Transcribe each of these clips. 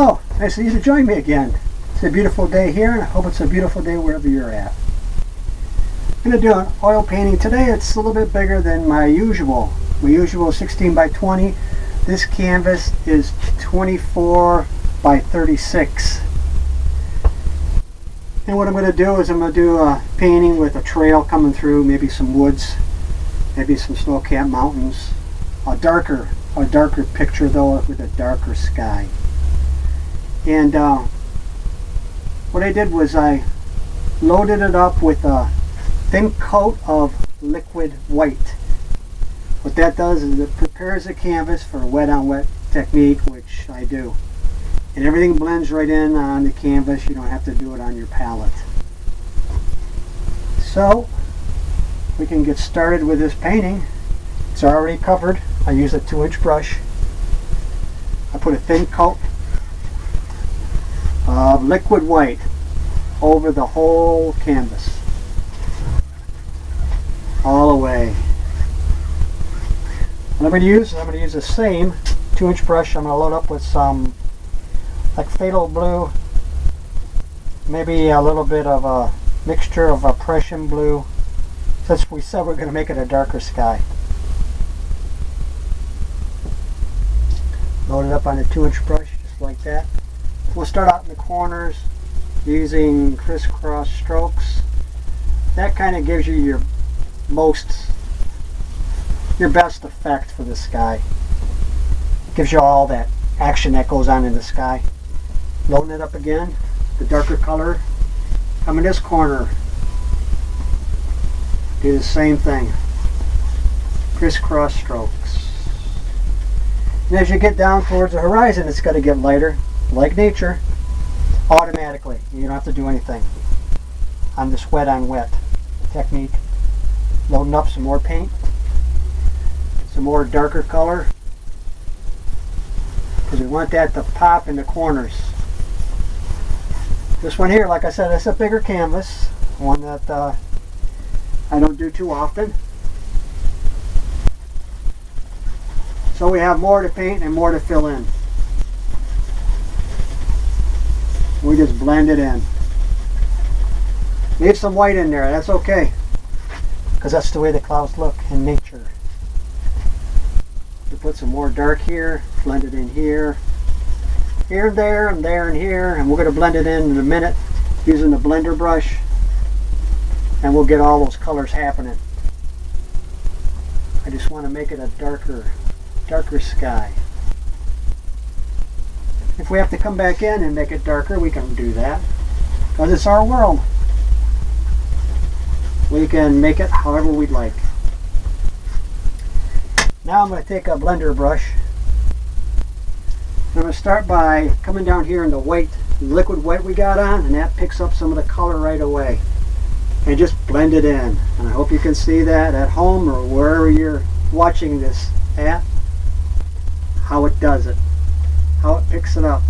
Hello, nice of you to join me again. It's a beautiful day here, and I hope it's a beautiful day wherever you're at. I'm going to do an oil painting today. It's a little bit bigger than my usual. My usual 16 by 20. This canvas is 24 by 36. And what I'm going to do is I'm going to do a painting with a trail coming through, maybe some woods, maybe some snow-capped mountains. A darker picture though, with a darker sky. And what I did was I loaded it up with a thin coat of liquid white. What that does is it prepares the canvas for a wet on wet technique, which I do. And everything blends right in on the canvas. You don't have to do it on your palette. So we can get started with this painting. It's already covered. I use a 2-inch brush. I put a thin coat of liquid white over the whole canvas, all the way. What I'm going to use the same 2-inch brush. I'm going to load up with some like phthalo blue, maybe a little bit of a mixture of a Prussian blue, since we said we're going to make it a darker sky. Load it up on a 2-inch brush, just like that. We'll start out in the corners using crisscross strokes. That kind of gives you your best effect for the sky. It gives you all that action that goes on in the sky. Loading it up again, the darker color. Come in this corner. Do the same thing. Crisscross strokes. And as you get down towards the horizon, it's going to get lighter, like nature, automatically. You don't have to do anything on this wet on wet technique. Loading up some more paint, some more darker color, because we want that to pop in the corners. This one here, like I said, it's a bigger canvas, one that I don't do too often. So we have more to paint and more to fill in. We just blend it in. Leave some white in there, that's okay, because that's the way the clouds look in nature. You put some more dark here, blend it in here, here and there and there and here, and we're going to blend it in a minute using the blender brush, and we'll get all those colors happening. I just want to make it a darker sky. If we have to come back in and make it darker, we can do that, because it's our world. We can make it however we'd like. Now I'm going to take a blender brush. I'm going to start by coming down here in the white, liquid white we got on, and that picks up some of the color right away. And just blend it in. And I hope you can see that at home or wherever you're watching this at, how it does it, how it picks it up.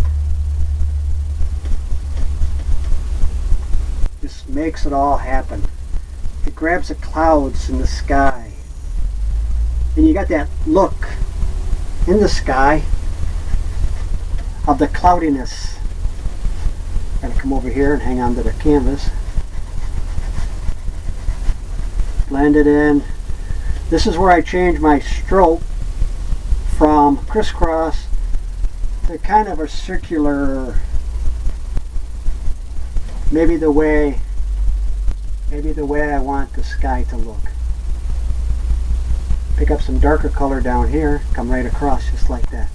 Just makes it all happen. It grabs the clouds in the sky, and you got that look in the sky of the cloudiness. I'm going to come over here and hang on to the canvas. Blend it in. This is where I change my stroke from crisscross to kind of a circular, maybe the way I want the sky to look. Pick up some darker color down here, come right across just like that.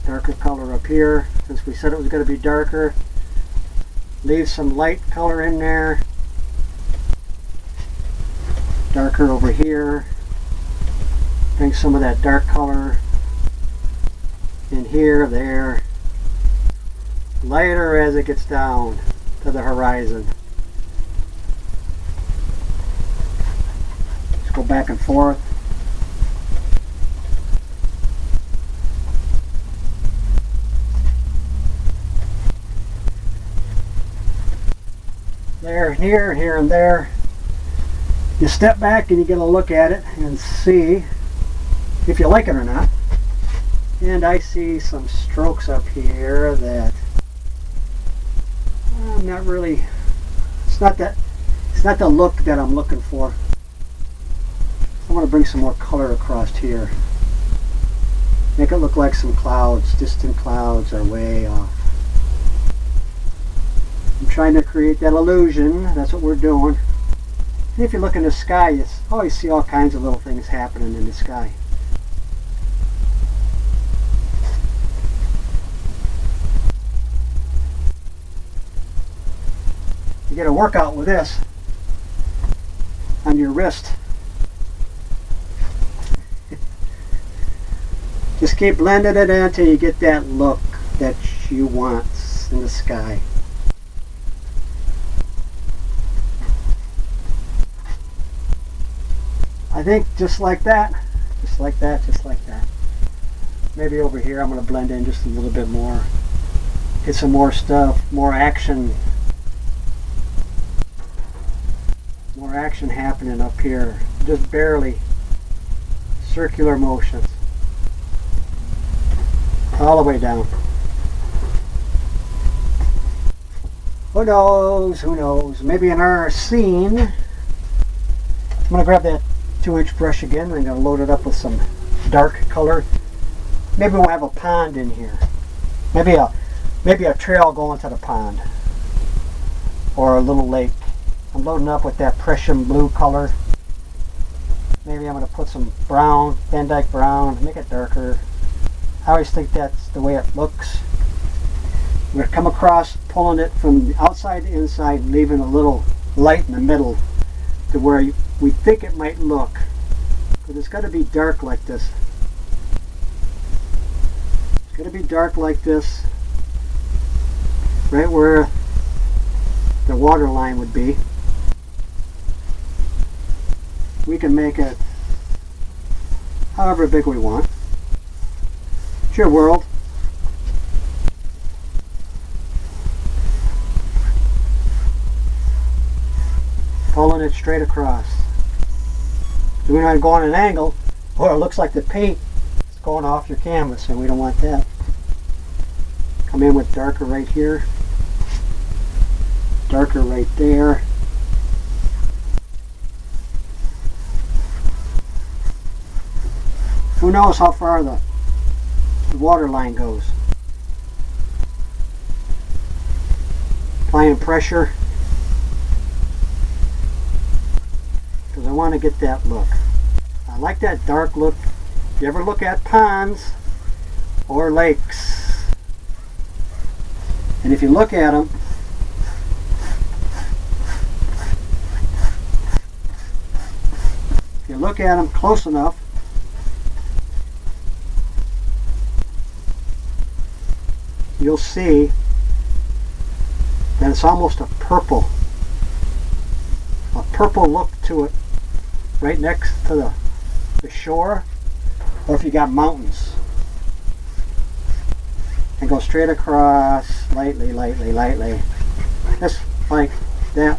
Darker color up here, since we said it was going to be darker. Leave some light color in there. Darker over here. Bring some of that dark color in here, there. Lighter as it gets down to the horizon. Just go back and forth. There, here and there. You step back and you get a look at it and see if you like it or not. And I see some strokes up here that I'm not really, it's not the look that I'm looking for. I want to bring some more color across here. Make it look like some clouds, distant clouds are way off. I'm trying to create that illusion. That's what we're doing. And if you look in the sky, you always see all kinds of little things happening in the sky. You get a workout with this on your wrist. Just keep blending it in until you get that look that you want in the sky. I think just like that, just like that, just like that. Maybe over here I'm going to blend in just a little bit more. Get some more stuff, more action. More action happening up here. Just barely. Circular motions. All the way down. Who knows? Who knows? Maybe in our scene, I'm going to grab that 2-inch brush again. I'm going to load it up with some dark color. Maybe we'll have a pond in here. Maybe a trail going to the pond. Or a little lake. I'm loading up with that Prussian blue color. Maybe I'm going to put some brown, Van Dyke brown, make it darker. I always think that's the way it looks. We're going to come across pulling it from the outside to inside, leaving a little light in the middle to where we think it might look. Because it's got to be dark like this. It's got to be dark like this. Right where the water line would be. We can make it however big we want. It's your world. Pulling it straight across. So we don't go on an angle, or it looks like the paint is going off your canvas, and we don't want that. Come in with darker right here. Darker right there. Who knows how far the water line goes. Applying pressure. Because I want to get that look. I like that dark look. If you ever look at ponds or lakes, and if you look at them, if you look at them close enough, you'll see that it's almost a purple look to it, right next to the shore, or if you got mountains, and go straight across, lightly, lightly, lightly, just like that.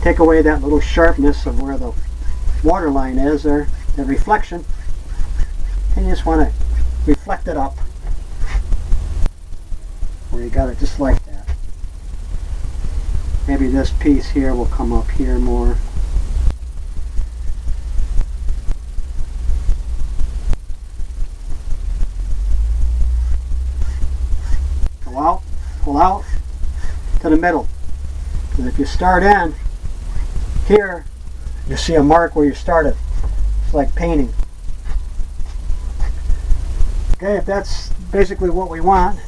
Take away that little sharpness of where the water line is there, the reflection, and you just want to reflect it up where you got it just like that. Maybe this piece here will come up here more. Go out, pull out to the middle. And if you start in here, you see a mark where you started. It's like painting. Okay, if that's basically what we want,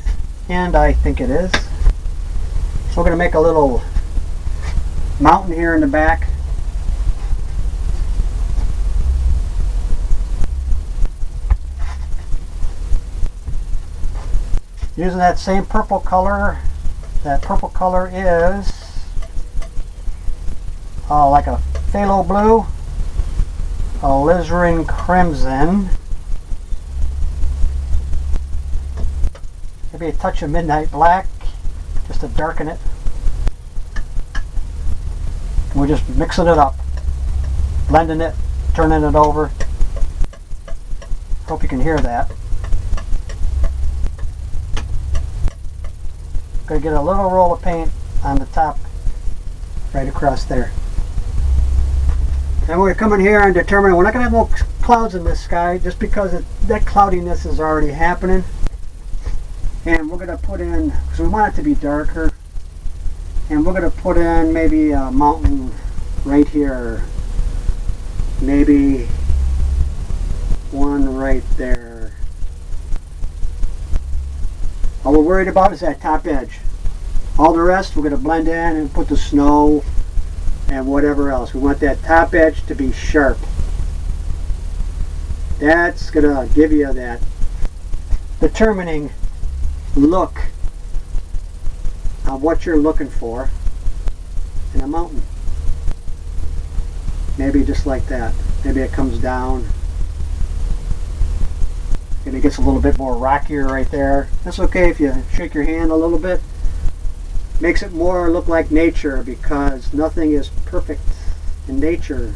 and I think it is, so we're going to make a little mountain here in the back. Using that same purple color. That purple color is like a phthalo blue, alizarin crimson, maybe a touch of midnight black just to darken it. We're just mixing it up, blending it, turning it over. Hope you can hear that. Gonna get a little roll of paint on the top, right across there. Then we're gonna come in here and determine, we're not gonna have no clouds in this sky just because that cloudiness is already happening. And we're gonna put in, because we want it to be darker, and we're gonna put in maybe a mountain right here. Maybe one right there. All we're worried about is that top edge. All the rest we're going to blend in and put the snow and whatever else. We want that top edge to be sharp. That's going to give you that determining look of what you're looking for in a mountain. Maybe just like that. Maybe it comes down and it gets a little bit more rockier right there. That's okay if you shake your hand a little bit. Makes it more look like nature, because nothing is perfect in nature.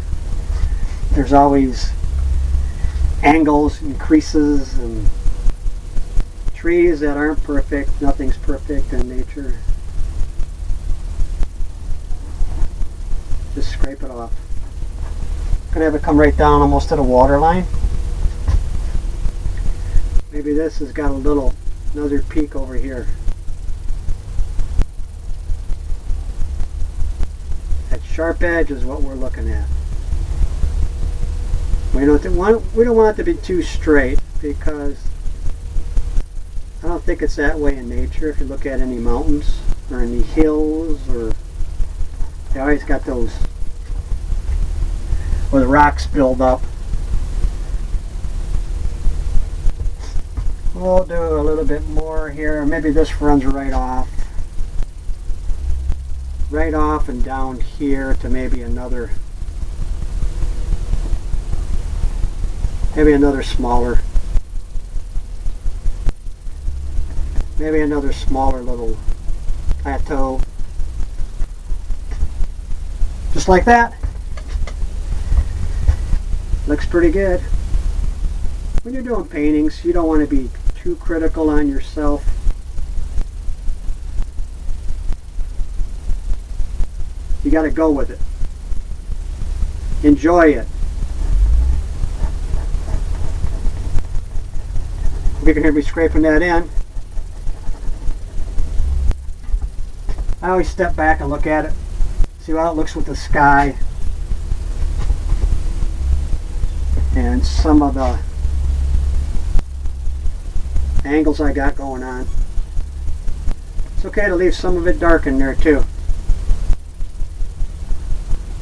There's always angles and creases and trees that aren't perfect. Nothing's perfect in nature. Just scrape it off. Gonna have it come right down almost to the water line. Maybe this has got another peak over here. That sharp edge is what we're looking at. We don't want it to be too straight, because I don't think it's that way in nature. If you look at any mountains or any hills, or they always got those where the rocks build up. We'll do a little bit more here. Maybe this runs right off and down here to maybe another smaller, little plateau. Just like that. Looks pretty good. When you're doing paintings, you don't want to be too critical on yourself. You got to go with it. Enjoy it. You can hear me scraping that in. I always step back and look at it, see how it looks with the sky and some of the angles I got going on. It's okay to leave some of it dark in there too,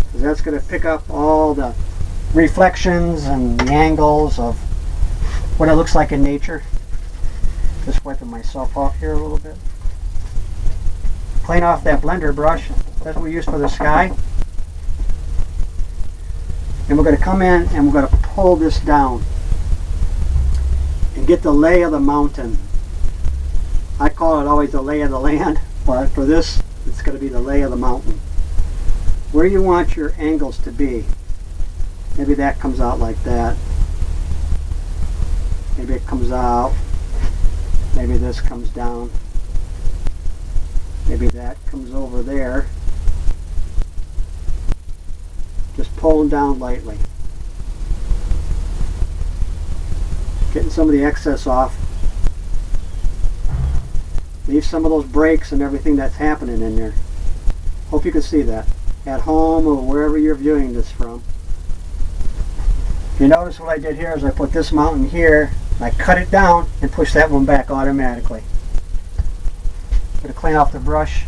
because that's going to pick up all the reflections and the angles of what it looks like in nature. Just wiping myself off here a little bit. Clean off that blender brush. That's what we use for the sky. And we're going to come in and we're going to pull this down and get the lay of the mountain. I call it always the lay of the land, but for this it's going to be the lay of the mountain. Where you want your angles to be. Maybe that comes out like that. Maybe it comes out. Maybe this comes down. Maybe that comes over there. Just pulling down lightly. Getting some of the excess off. Leave some of those breaks and everything that's happening in there. Hope you can see that at home or wherever you're viewing this from. If you notice what I did here is I put this mountain here, and I cut it down and push that one back automatically. I'm going to clean off the brush.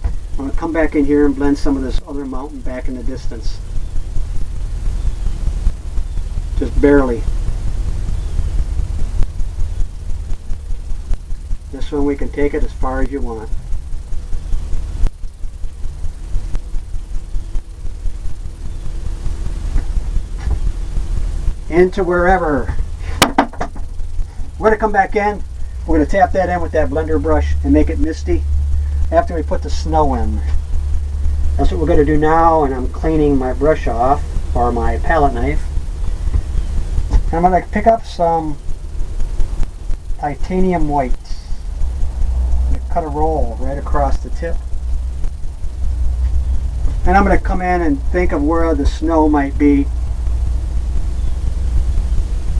I'm going to come back in here and blend some of this other mountain back in the distance. Just barely. This one we can take it as far as you want. Into wherever. We're going to come back in. We're going to tap that in with that blender brush and make it misty after we put the snow in. That's what we're going to do now, and I'm cleaning my brush off, or my palette knife. And I'm going to pick up some titanium white. cut a roll right across the tip. And I'm going to come in and think of where the snow might be.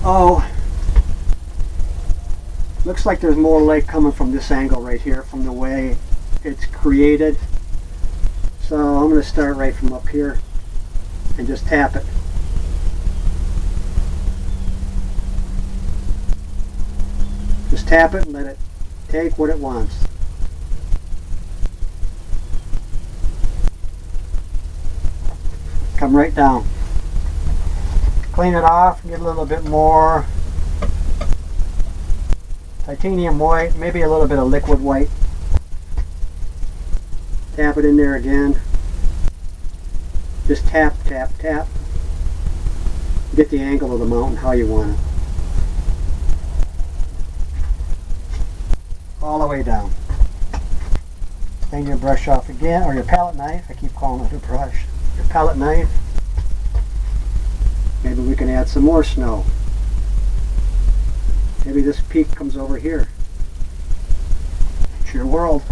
Oh, looks like there's more light coming from this angle right here, from the way it's created. So I'm going to start right from up here and just tap it. Just tap it and let it take what it wants. Come right down. Clean it off, get a little bit more titanium white, maybe a little bit of liquid white. Tap it in there again. Just tap, tap, tap. Get the angle of the mountain how you want it. All the way down. Clean your brush off again, or your palette knife. I keep calling it a brush. Your palette knife. Maybe we can add some more snow. Maybe this peak comes over here. It's your world.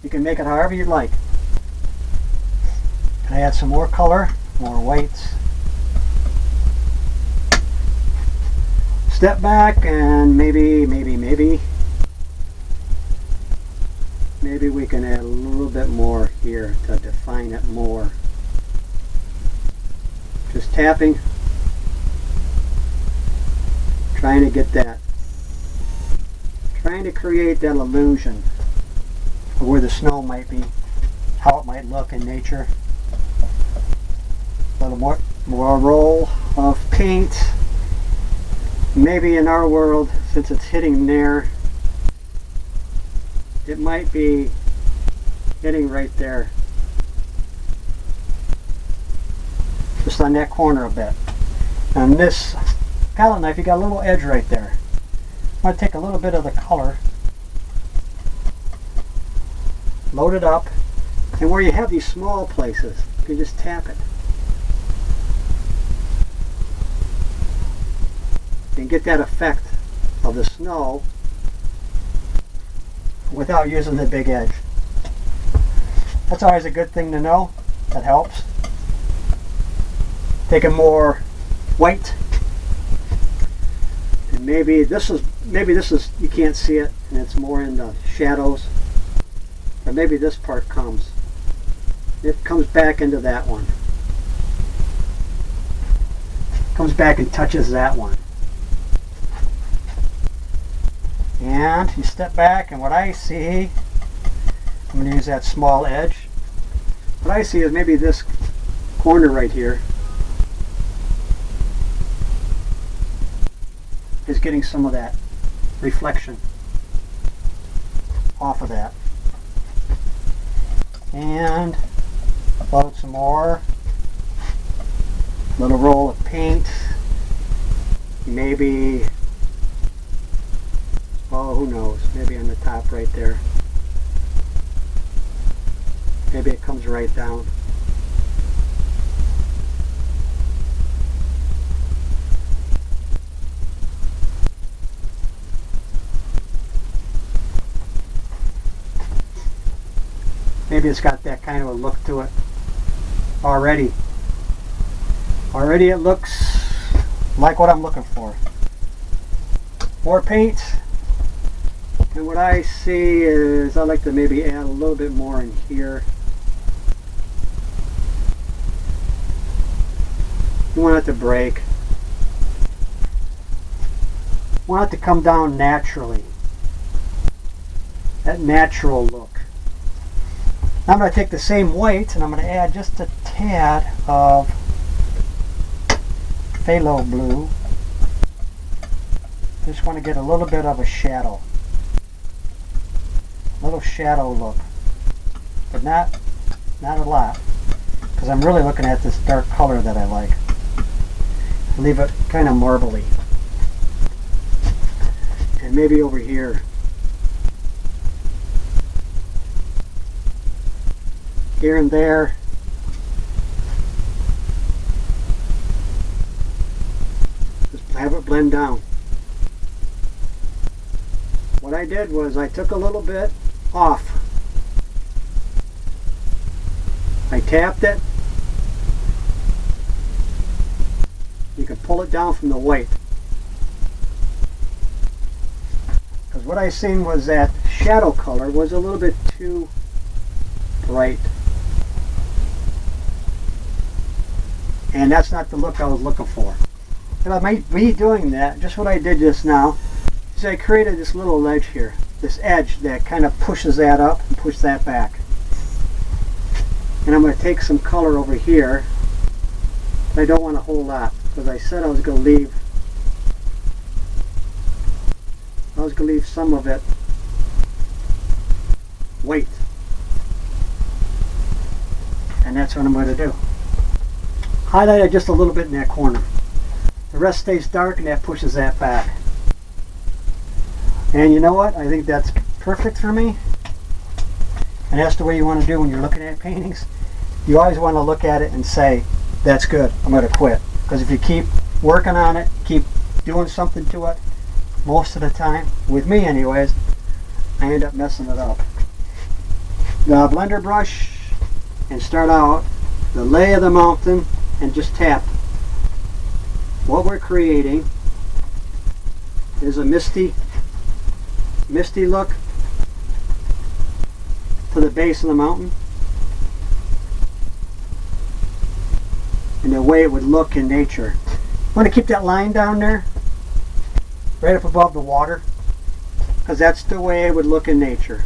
You can make it however you'd like. Can I add some more color? More whites. Step back and maybe we can add a little bit more here to define it more. Just tapping, trying to get that, trying to create that illusion of where the snow might be, how it might look in nature. A little more roll of paint. Maybe in our world, since it's hitting there, it might be hitting right there. Just on that corner a bit. And this palette knife, you got a little edge right there. I'm going to take a little bit of the color, load it up, and where you have these small places, you can just tap it. And get that effect of the snow without using the big edge. That's always a good thing to know. That helps. Taking more white, and maybe this is you can't see it and it's more in the shadows, or maybe this part comes back into that one, comes back and touches that one, and you step back, and what I see, I'm going to use that small edge. What I see is maybe this corner right here is getting some of that reflection off of that. And load some more. Little roll of paint. Maybe, oh, who knows, maybe on the top right there. Maybe it comes right down. Maybe it's got that kind of a look to it already. Already it looks like what I'm looking for. More paint. And what I see is I like to maybe add a little bit more in here. You want it to break. You want it to come down naturally. That natural look. Now I'm going to take the same white and I'm going to add just a tad of phthalo blue. Just want to get a little bit of a shadow. A little shadow look. But not a lot. Because I'm really looking at this dark color that I like. Leave it kind of marbly. And maybe over here. Here and there. Just have it blend down. What I did was I took a little bit off. I tapped it. You can pull it down from the white. Because what I seen was that shadow color was a little bit too bright. And that's not the look I was looking for. And by me doing that, just what I did just now, is I created this little edge here. This edge that kind of pushes that up and pushes that back. And I'm going to take some color over here. I don't want a whole lot, because I said I was going to leave some of it white. And that's what I'm going to do. Highlight it just a little bit in that corner. The rest stays dark and that pushes that back. And you know what? I think that's perfect for me. And that's the way you want to do when you're looking at paintings. You always want to look at it and say, that's good, I'm going to quit. Because if you keep working on it, keep doing something to it, most of the time, with me anyways, I end up messing it up. The blender brush, and start out the lay of the mountain and just tap. What we're creating is a misty look to the base of the mountain, and the way it would look in nature. I want to keep that line down there right up above the water, because that's the way it would look in nature.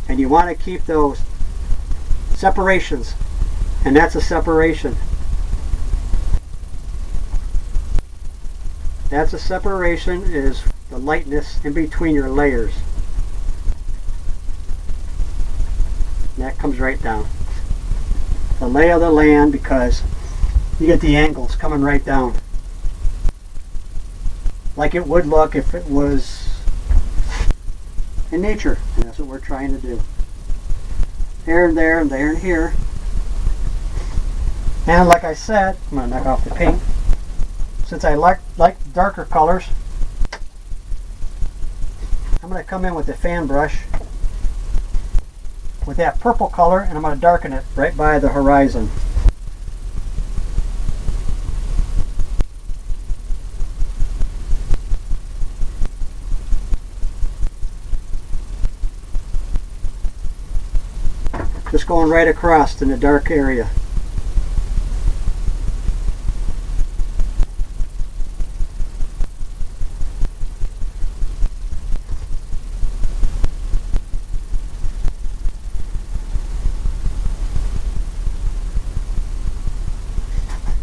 And you want to keep those separations, and that's a separation. That's a separation, is the lightness in between your layers. And that comes right down. The lay of the land, because you get the angles coming right down. Like it would look if it was in nature. And that's what we're trying to do. Here and there and there and here. And like I said, I'm going to knock off the paint. Since I like darker colors, I'm going to come in with the fan brush with that purple color, and I'm going to darken it right by the horizon. Just going right across in the dark area.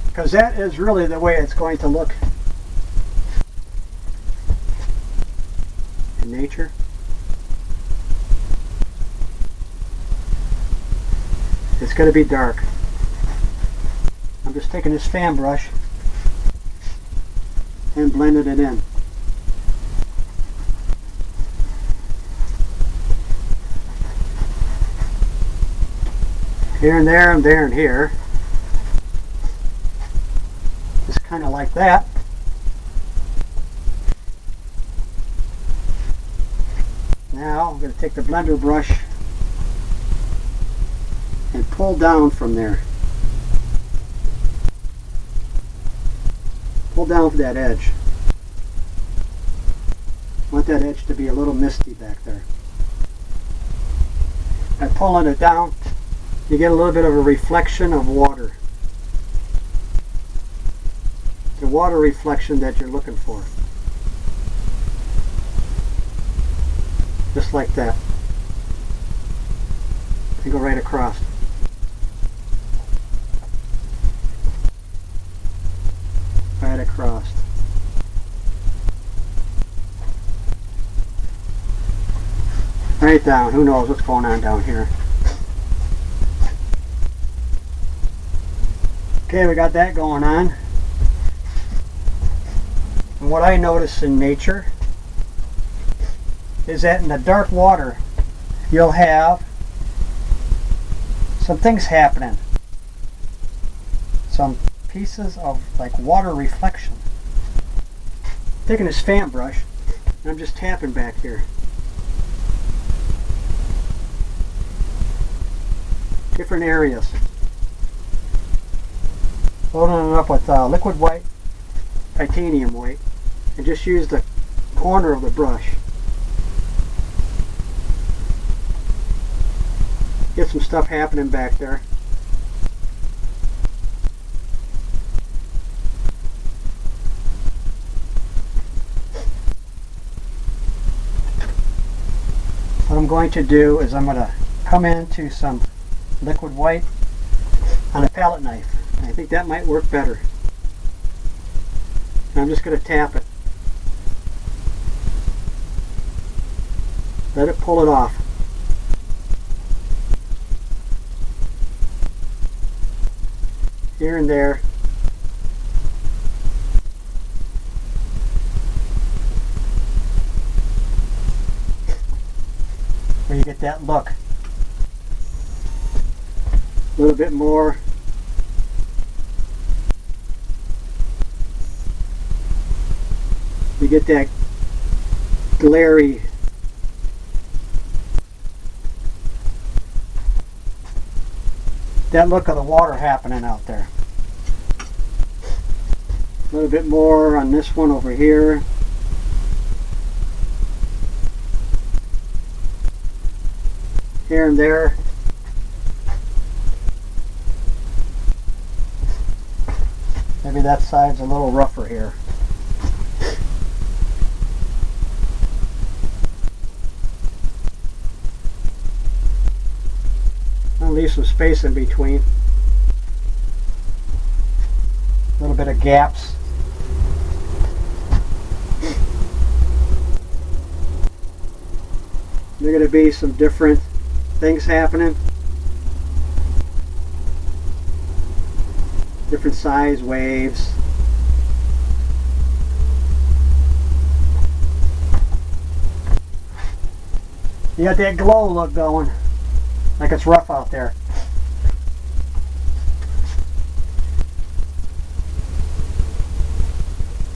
Because that is really the way it's going to look in nature. It's going to be dark. I'm just taking this fan brush and blending it in. Here and there and there and here. Just kind of like that. Now I'm going to take the blender brush and pull down from there. Pull down for that edge. I want that edge to be a little misty back there. By pulling it down, you get a little bit of a reflection of water. The water reflection that you're looking for. Just like that. And go right across. Right across. Right down. Who knows what's going on down here. Okay, we got that going on. And what I notice in nature is that in the dark water you'll have some things happening. Some pieces of like water reflection. Taking this fan brush and I'm just tapping back here. different areas. Loading it up with liquid white, titanium white, and just use the corner of the brush. Get some stuff happening back there. What I'm going to do is I'm going to come into some liquid white on a palette knife. I think that might work better. And I'm just going to tap it. Let it pull it off. Here and there. Where you get that look. A little bit more. You get that glary look of the water happening out there. A little bit more on this one over here. Here and there. Maybe that side's a little rougher here. I'll leave some space in between. A little bit of gaps. There are going to be some different things happening. Different size waves. You got that glow look going, like it's rough out there.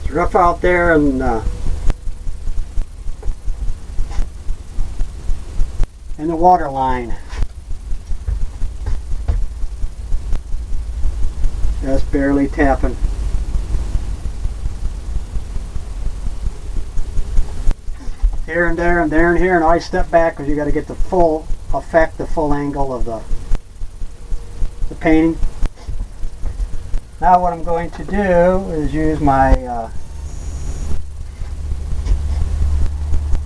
It's rough out there, and in the water line. Just barely tapping. Here and there and there and here, and I step back because you got to get the full effect, the full angle of the painting. Now what I'm going to do is use my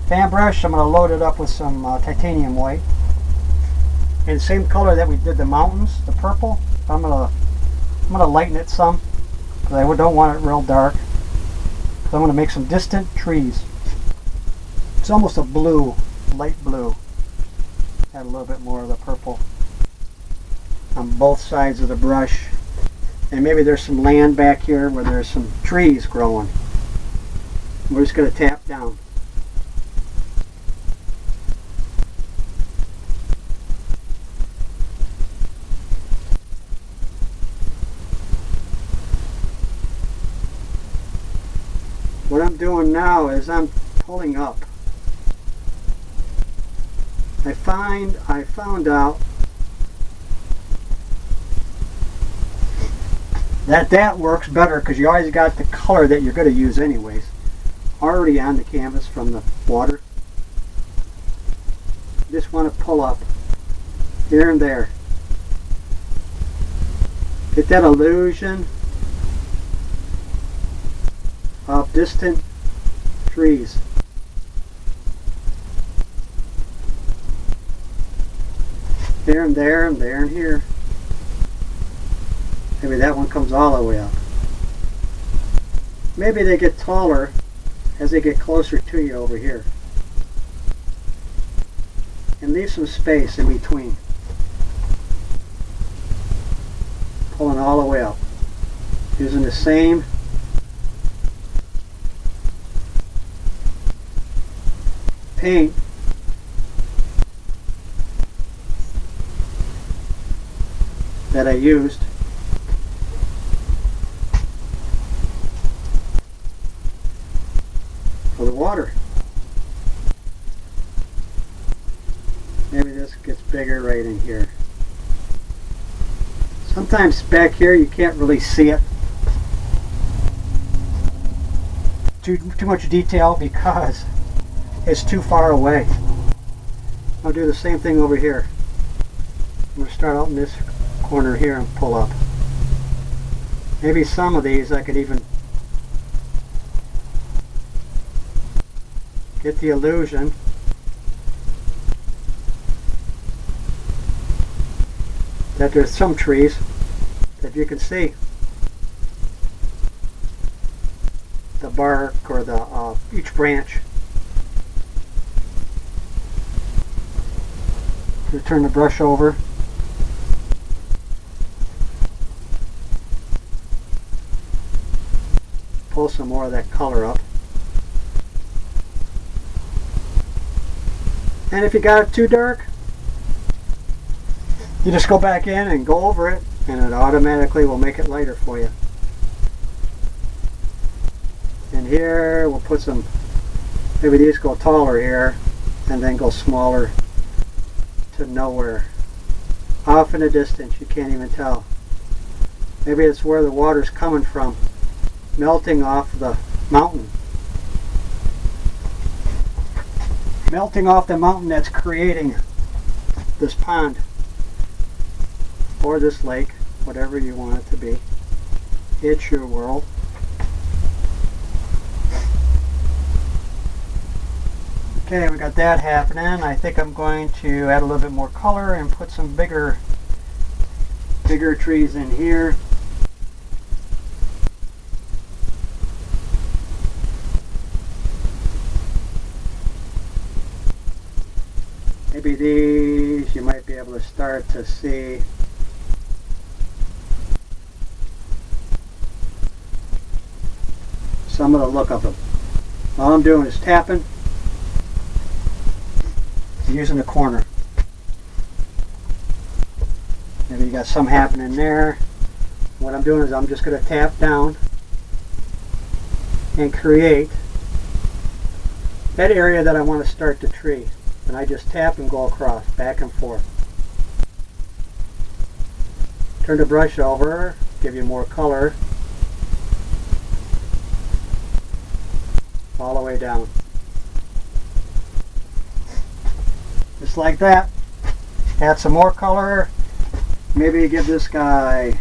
fan brush. I'm going to load it up with some titanium white. In the same color that we did the mountains, the purple. I'm going to lighten it some because I don't want it real dark. So I'm going to make some distant trees. It's almost a blue, light blue. Add a little bit more of the purple on both sides of the brush. And maybe there's some land back here where there's some trees growing. We're just going to tap down. What I'm doing now is I'm pulling up. I found out that works better because you always got the color that you're going to use anyways already on the canvas from the water. Just want to pull up here and there. Get that illusion of distant trees. Here and there and there and here. Maybe that one comes all the way up. Maybe they get taller as they get closer to you over here. And leave some space in between. Pulling all the way up. Using the same paint that I used for the water. Maybe this gets bigger right in here. Sometimes back here you can't really see it. Too much detail because it's too far away. I'll do the same thing over here. I'm going to start out in this corner here and pull up. Maybe some of these I could even get the illusion that there's some trees that you can see the bark or the each branch. So turn the brush over. Pull some more of that color up. And if you got it too dark, you just go back in and go over it, and it automatically will make it lighter for you. And here we'll put some, maybe these go taller here, and then go smaller to nowhere. Off in the distance, you can't even tell. Maybe it's where the water's coming from, melting off the mountain. Melting off the mountain that's creating this pond. Or this lake, whatever you want it to be. It's your world. Okay, we got that happening. I think I'm going to add a little bit more color and put some bigger trees in here. Maybe these you might be able to start to see. Some of the look of them. All I'm doing is tapping, using the corner. Maybe you got some happening there. What I'm doing is I'm just going to tap down and create that area that I want to start the tree. And I just tap and go across, back and forth. Turn the brush over, give you more color. All the way down. Just like that. Add some more color. Maybe give this guy,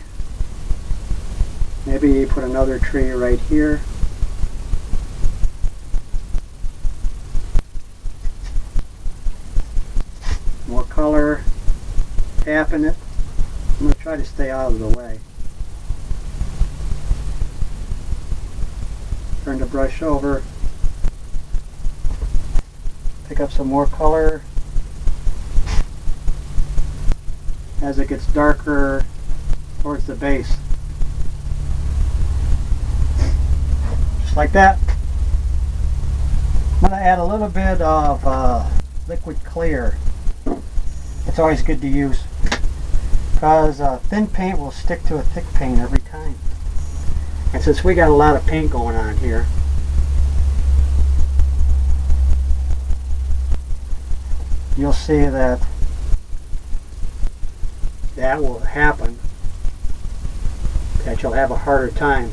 maybe put another tree right here. More color. Tapping it. I'm going to try to stay out of the way. Turn the brush over. Pick up some more color. As it gets darker towards the base. Just like that. I'm going to add a little bit of liquid clear. It's always good to use because thin paint will stick to a thick paint every time. And since we got a lot of paint going on here, you'll see that that will happen, that you'll have a harder time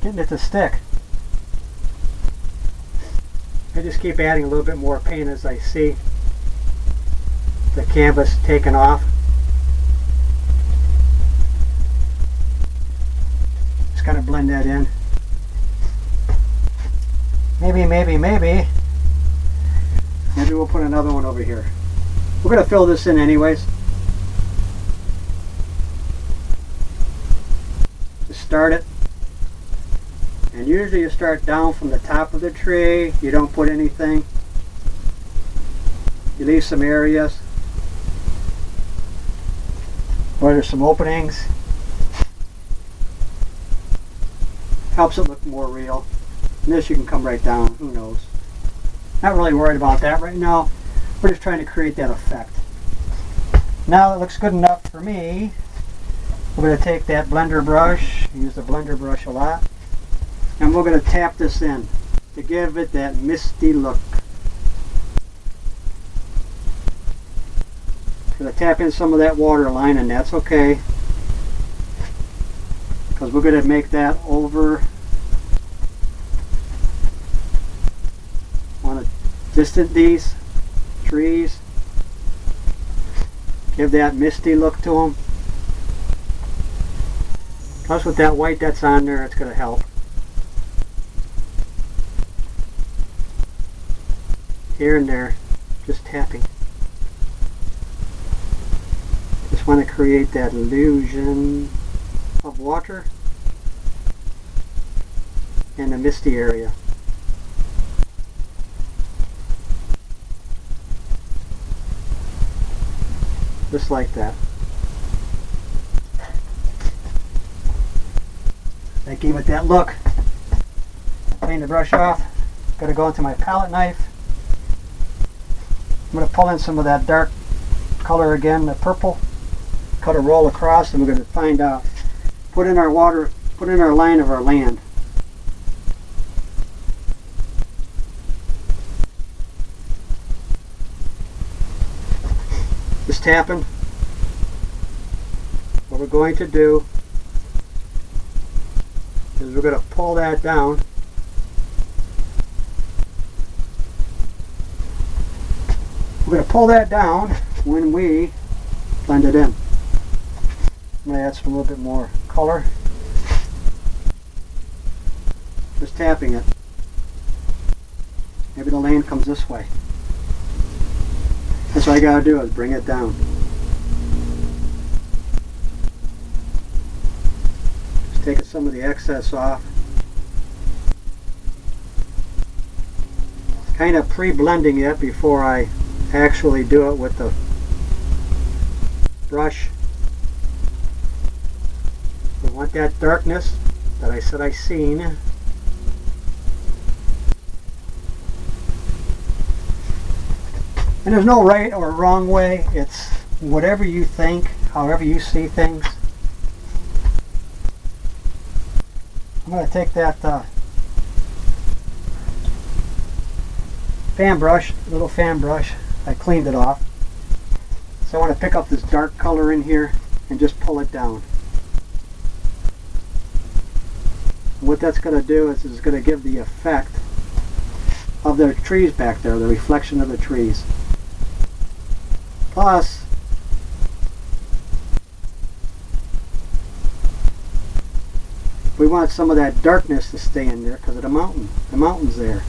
getting it to stick. I just keep adding a little bit more paint as I see the canvas taken off. Just kind of blend that in. Maybe we'll put another one over here. We're going to fill this in anyways. Just start it. And usually you start down from the top of the tree. You don't put anything. You leave some areas where there's some openings. Helps it look more real. And this you can come right down. Who knows? Not really worried about that right now. We're just trying to create that effect. Now that looks good enough for me. We're going to take that blender brush. I use the blender brush a lot. And we're going to tap this in to give it that misty look. Gonna tap in some of that water line, and that's okay, because we're gonna make that over on a distant these trees. Give that misty look to them. Plus with that white that's on there, it's gonna help. Here and there, just tapping. Just want to create that illusion of water in the misty area. Just like that. That gave it that look. Clean the brush off. Gotta go into my palette knife. I'm going to pull in some of that dark color again, the purple. Cut a roll across, and we're going to find out. Put in our water, put in our line of our land. Just tapping. What we're going to do is we're going to pull that down. We're going to pull that down when we blend it in. I'm going to add some a little bit more color. Just tapping it. Maybe the lane comes this way. That's what I got to do, is bring it down. Just taking some of the excess off. Kind of pre-blending it before I actually do it with the brush. We want that darkness that I said I seen. And there's no right or wrong way. It's whatever you think, however you see things. I'm going to take that fan brush, little fan brush. I cleaned it off. So I want to pick up this dark color in here and just pull it down. And what that's going to do is it's going to give the effect of the trees back there, the reflection of the trees. Plus, we want some of that darkness to stay in there because of the mountain. The mountain's there.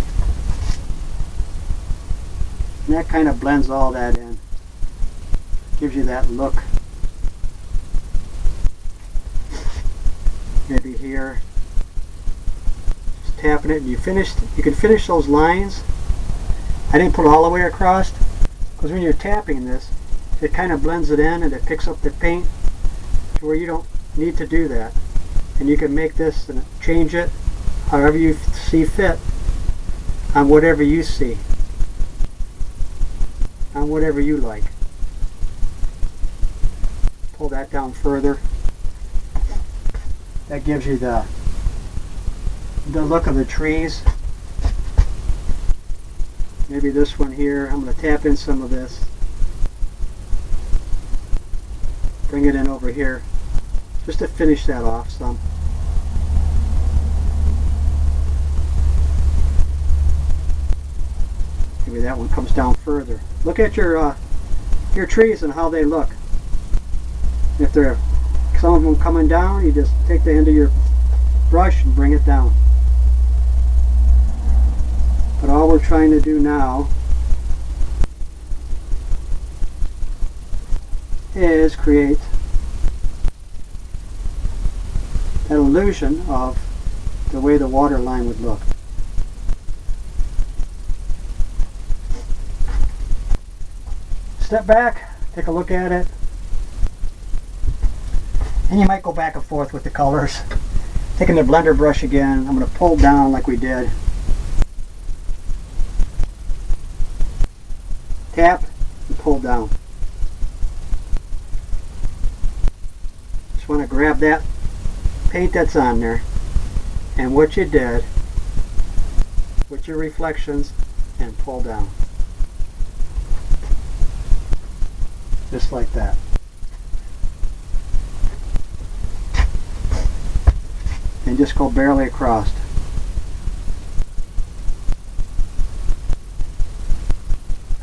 And that kind of blends all that in. Gives you that look. Maybe here. Just tapping it, and you can finish those lines. I didn't put it all the way across, because when you're tapping this, it kind of blends it in and it picks up the paint to where you don't need to do that. And you can make this and change it however you see fit on whatever you see, on whatever you like. Pull that down further. That gives you the look of the trees. Maybe this one here, I'm going to tap in some of this. Bring it in over here just to finish that off some. Maybe that one comes down further. Look at your trees and how they look. If they're some of them coming down, you just take the end of your brush and bring it down. But all we're trying to do now is create that illusion of the way the water line would look. Step back, take a look at it, and you might go back and forth with the colors. Taking the blender brush again, I'm going to pull down like we did. Tap and pull down. Just want to grab that paint that's on there and what you did with your reflections and pull down. just like that. And just go barely across.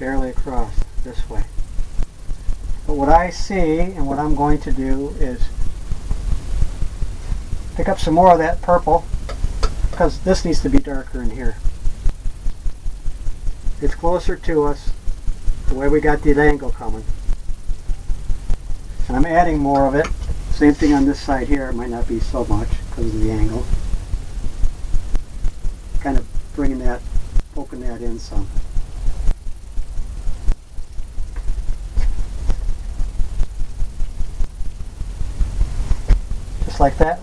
Barely across this way. But what I see and what I'm going to do is pick up some more of that purple, because this needs to be darker in here. It's closer to us the way we got the angle coming. And I'm adding more of it. Same thing on this side here. It might not be so much because of the angle. Kind of bringing that, poking that in some. Just like that.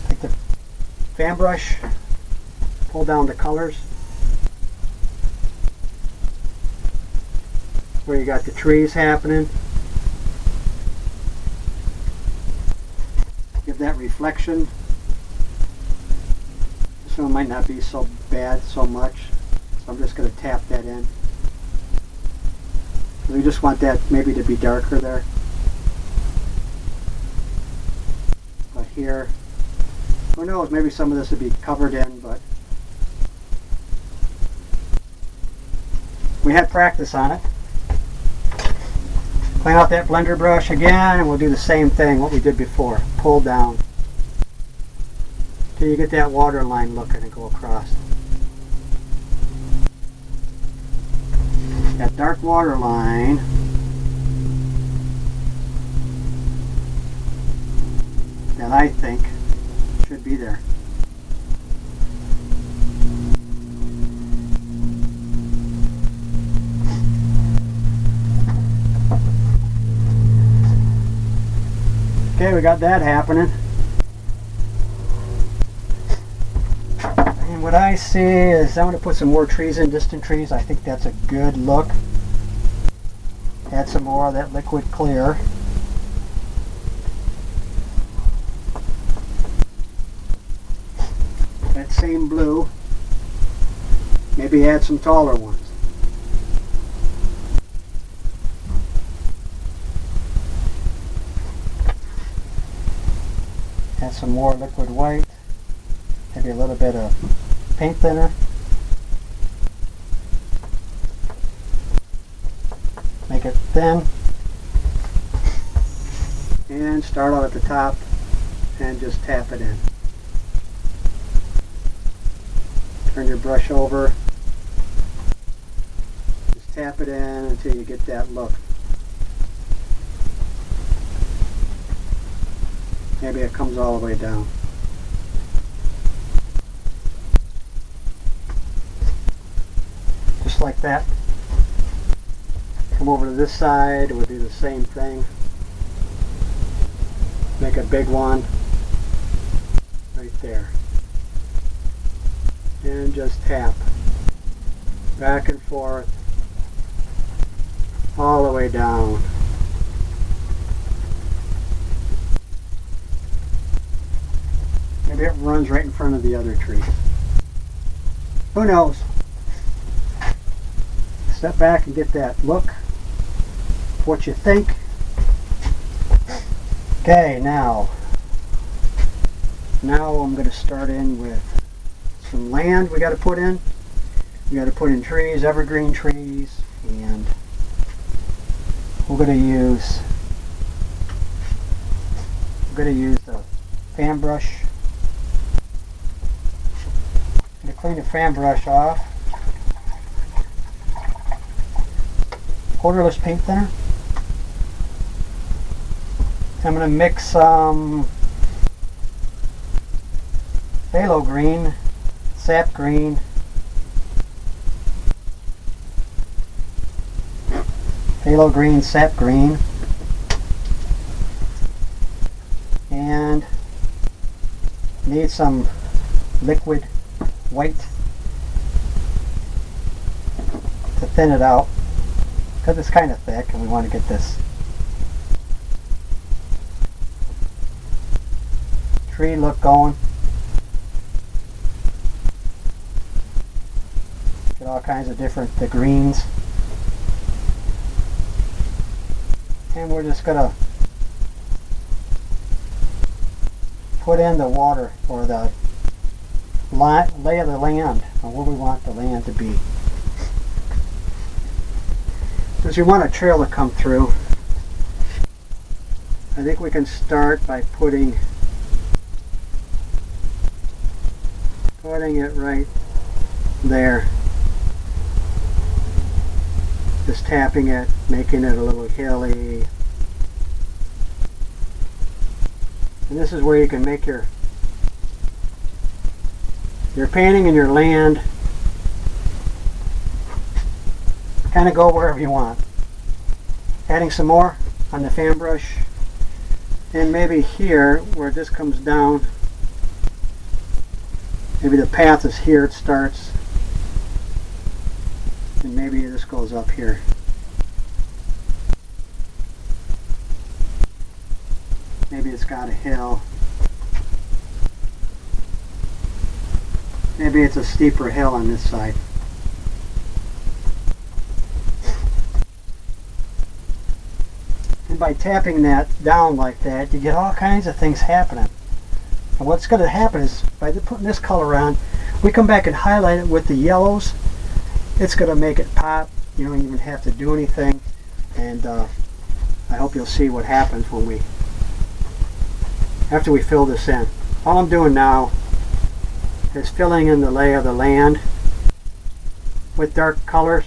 Take the fan brush, pull down the colors. Where you got the trees happening. Give that reflection. This one might not be so bad so much, so I'm just going to tap that in. We just want that maybe to be darker there. But here, who knows, maybe some of this would be covered in, but we had practice on it. Clean out that blender brush again, and we'll do the same thing what we did before. Pull down till you get that water line looking and go across. That dark water line that I think should be there. Okay, we got that happening. And what I see is I'm going to put some more trees in, distant trees. I think that's a good look. Add some more of that liquid clear. That same blue. Maybe add some taller ones. Add some more liquid white, maybe a little bit of paint thinner. Make it thin. And start out at the top and just tap it in. Turn your brush over. Just tap it in until you get that look. Maybe it comes all the way down. Just like that. Come over to this side, we'll do the same thing. Make a big one right there. And just tap. Back and forth. All the way down. Maybe it runs right in front of the other tree. Who knows? Step back and get that look. What you think. Okay, now I'm going to start in with some land we got to put in. We got to put in trees, evergreen trees, and we're going to use the fan brush. I'm going to clean the fan brush off. Odorless paint thinner. I'm going to mix some phthalo green, sap green, sap green, and need some liquid white to thin it out because it's kind of thick and we want to get this tree look going. Get all kinds of different greens. And we're just going to put in the water, or the lay of the land, or where we want the land to be. Since we want a trail to come through, I think we can start by putting it right there. Just tapping it, making it a little hilly. And this is where you can make your painting and your land kind of go wherever you want. Adding some more on the fan brush, and maybe here where this comes down, maybe the path is here, it starts, and maybe this goes up here. Maybe it's got a hill. Maybe it's a steeper hill on this side. And by tapping that down like that, you get all kinds of things happening. And what's going to happen is, by putting this color on, we come back and highlight it with the yellows. It's going to make it pop. You don't even have to do anything. And I hope you'll see what happens when after we fill this in. All I'm doing now is filling in the lay of the land with dark colors.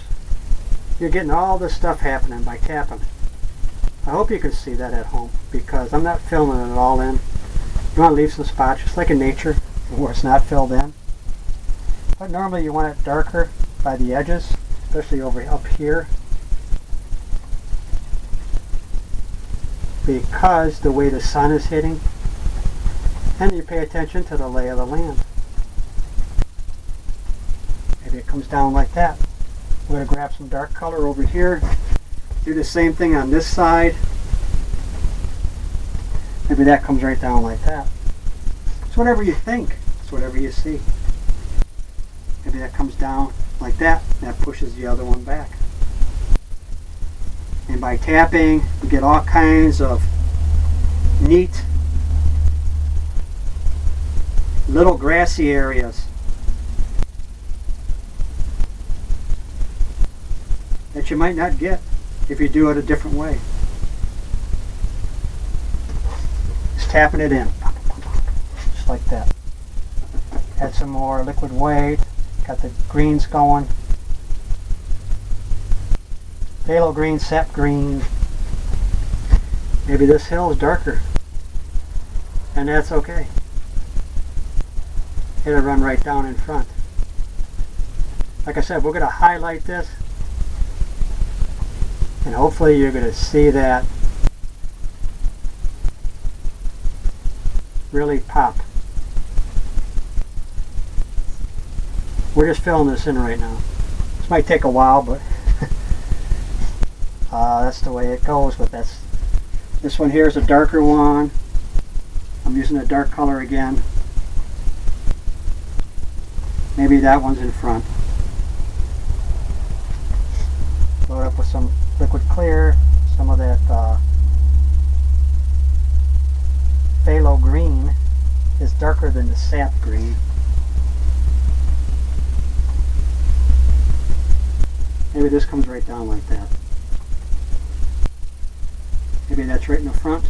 You're getting all this stuff happening by tapping. I hope you can see that at home, because I'm not filling it all in. You want to leave some spots, just like in nature, where it's not filled in. But normally you want it darker by the edges, especially over up here, because the way the sun is hitting. And you pay attention to the lay of the land. Maybe it comes down like that. We're going to grab some dark color over here. Do the same thing on this side. Maybe that comes right down like that. It's whatever you think. It's whatever you see. Maybe that comes down like that. That pushes the other one back. And by tapping, you get all kinds of neat little grassy areas that you might not get if you do it a different way. Just tapping it in, just like that. Add some more liquid weight. Got the greens going. Phthalo green, sap green. Maybe this hill is darker, and that's okay. It'll run right down in front. Like I said, we're going to highlight this, and hopefully you're going to see that really pop. We're just filling this in right now. This might take a while, but that's the way it goes. But this one here is a darker one. I'm using a dark color again. Maybe that one's in front. Load up with some liquid clear, some of that phthalo green is darker than the sap green. Maybe this comes right down like that. Maybe that's right in the front.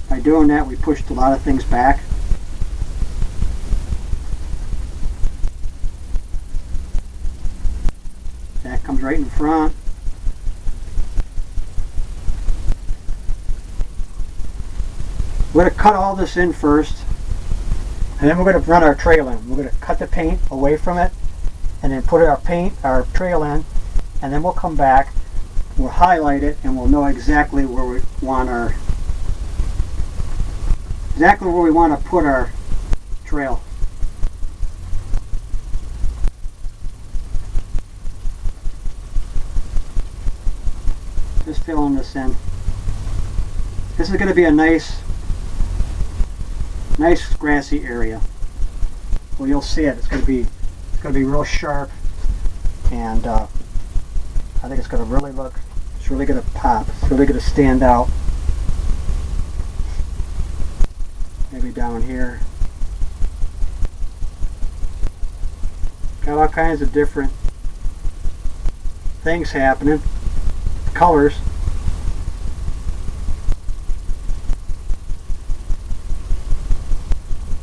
By doing that, we pushed a lot of things back. That comes right in front. We're going to cut all this in first, and then we're going to run our trail in. We're going to cut the paint away from it, and then put our trail in, and then we'll come back, we'll highlight it, and we'll know exactly where we want to put our trail. Just filling this in. This is going to be a nice grassy area. Well, you'll see it. It's going to be real sharp, and I think it's going to really look It's really going to pop. It's really going to stand out. Maybe down here. Got all kinds of different things happening. Colors.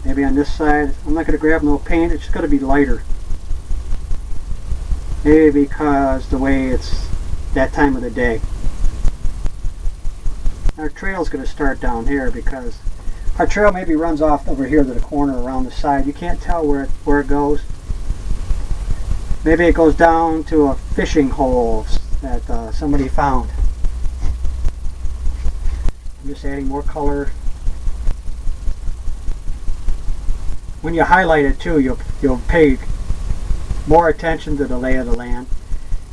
Maybe on this side, I'm not going to grab no paint, it's just going to be lighter. Maybe because the way it's that time of the day. Our trail's going to start down here because our trail maybe runs off over here to the corner around the side. You can't tell where it goes. Maybe it goes down to a fishing hole that somebody found. I'm just adding more color. When you highlight it too, you'll pay more attention to the lay of the land.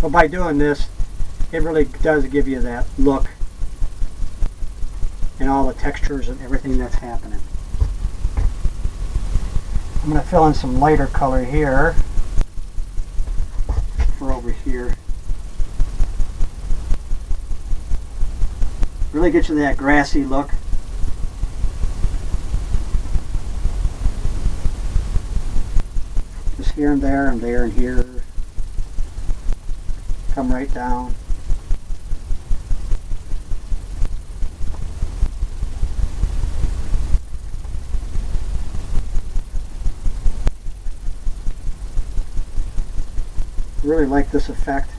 But by doing this, it really does give you that look and all the textures and everything that's happening. I'm going to fill in some lighter color here for over here. Really get you that grassy look. Just here and there and there and here. Come right down. Really like this effect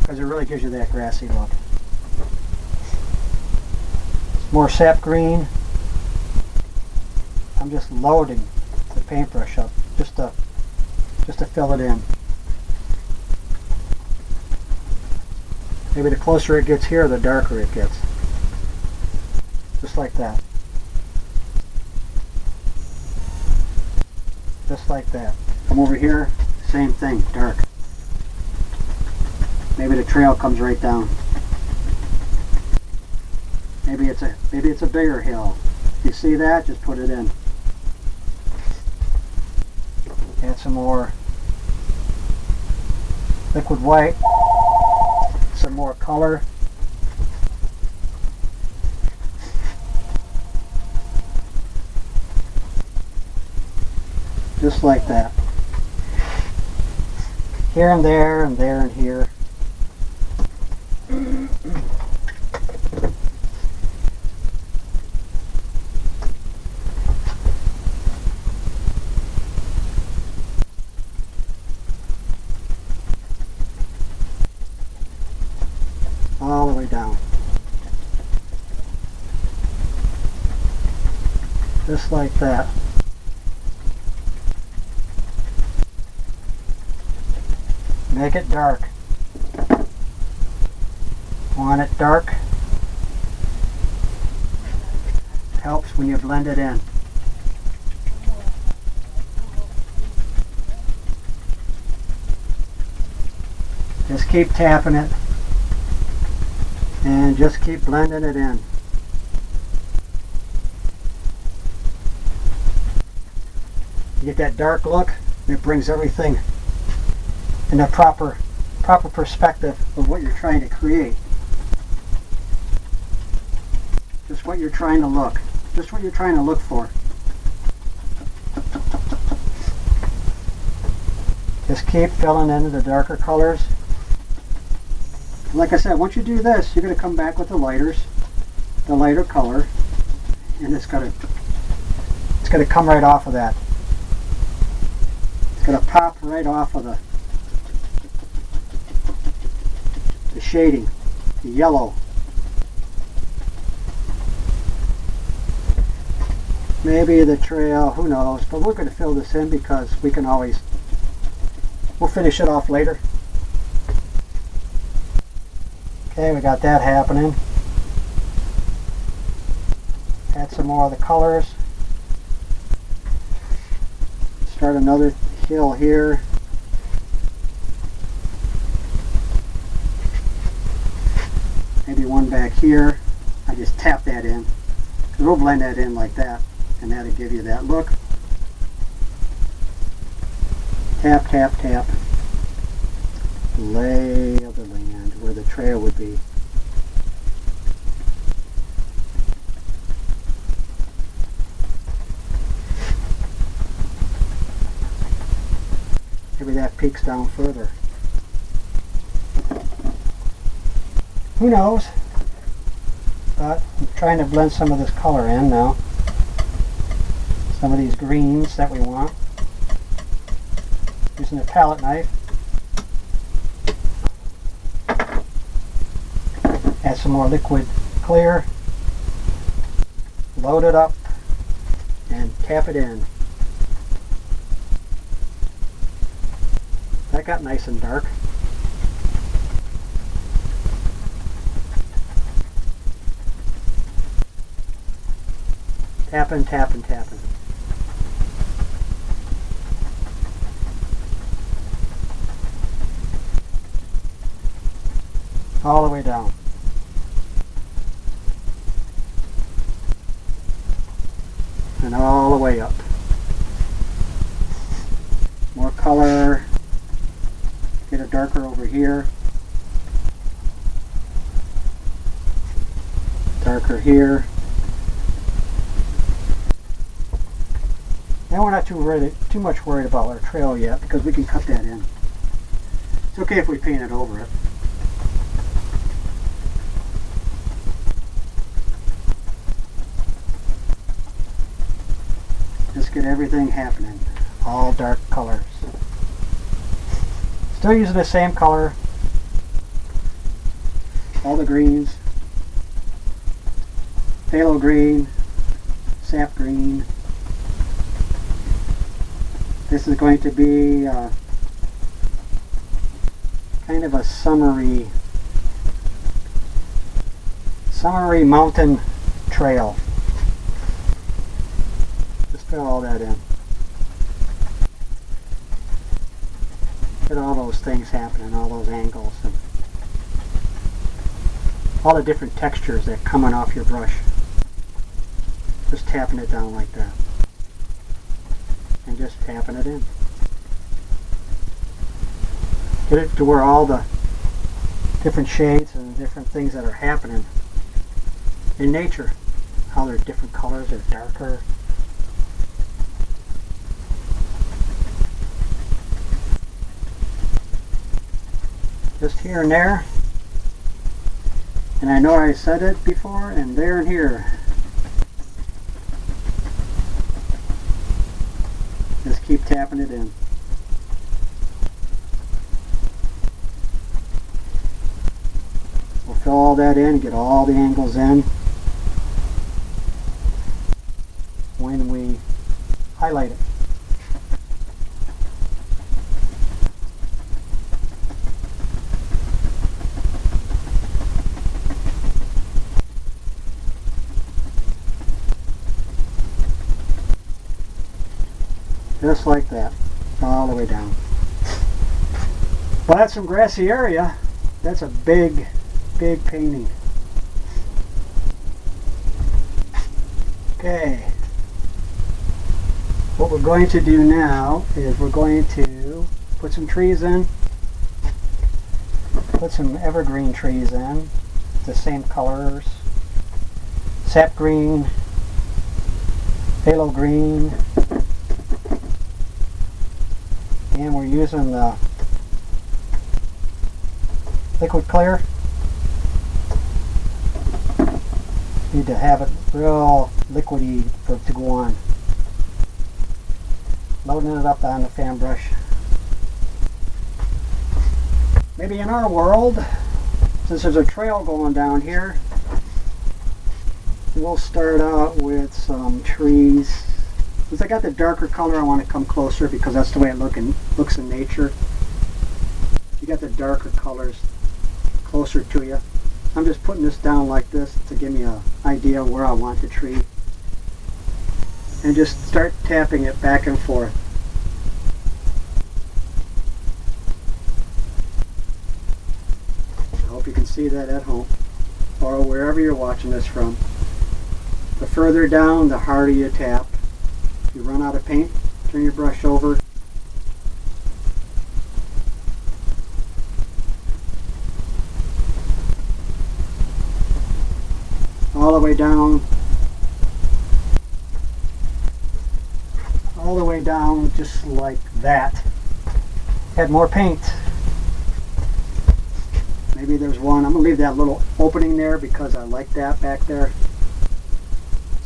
because it really gives you that grassy look. More sap green. I'm just loading the paintbrush up just to fill it in. Maybe the closer it gets here, the darker it gets. Just like that. Just like that. Come over here, same thing, dark. Maybe the trail comes right down. Maybe it's a bigger hill. You see that? Just put it in. Add some more liquid white. Some more color. Just like that. Here and there and there and here. All the way down. Just like that. Make it dark. Want it dark? Helps when you blend it in. Just keep tapping it. And just keep blending it in. You get that dark look, and it brings everything in the proper perspective of what you're trying to create. Just what you're trying to look. Just what you're trying to look for. Just keep filling in the darker colors. Like I said, once you do this, you're going to come back with the lighter color, and it's going to come right off of that. It's going to pop right off of the shading, the yellow. Maybe the trail, who knows, but we're going to fill this in because we can always, we'll finish it off later. Okay, we got that happening. Add some more of the colors. Start another hill here. Maybe one back here. I just tap that in. And we'll blend that in like that. And that'll give you that look. Tap, tap, tap. Lay of the land where the trail would be. that peeks down further. Who knows? But I'm trying to blend some of this color in now. Some of these greens that we want. Using a palette knife. Add some more liquid clear. Load it up and tap it in. That got nice and dark. Tapping, tapping, tapping. All the way down. And all the way up. More color. Get it darker over here. Darker here. Now we're not too much worried about our trail yet because we can cut that in. It's okay if we paint it over it. Just get everything happening. All dark colors. Still using the same color. All the greens. Phthalo green. Sap green. This is going to be kind of a summery mountain trail. Just fill all that in. Get all those things happening, all those angles, and all the different textures that are coming off your brush. Just tapping it down like that. And just tapping it in. Get it to where all the different shades and different things that are happening in nature, how they're different colors, they're darker. Just here and there. And I know I said it before, and there and here. Just keep tapping it in. We'll fill all that in, get all the angles in when we highlight it. Just like that, all the way down. Well, that's some grassy area. That's a big, big painting. Okay. What we're going to do now is we're going to put some trees in. Put some evergreen trees in. The same colors. Sap green. Phthalo green. And we're using the liquid clear. Need to have it real liquidy for it to go on. Loading it up on the fan brush. Maybe in our world, since there's a trail going down here, we'll start out with some trees. Since I got the darker color, I want to come closer because that's the way it looks in nature. You got the darker colors closer to you. I'm just putting this down like this to give me an idea of where I want the tree. And just start tapping it back and forth. I hope you can see that at home or wherever you're watching this from. The further down, the harder you tap. If you run out of paint, turn your brush over. All the way down. All the way down just like that. Add more paint. Maybe there's one. I'm going to leave that little opening there because I like that back there.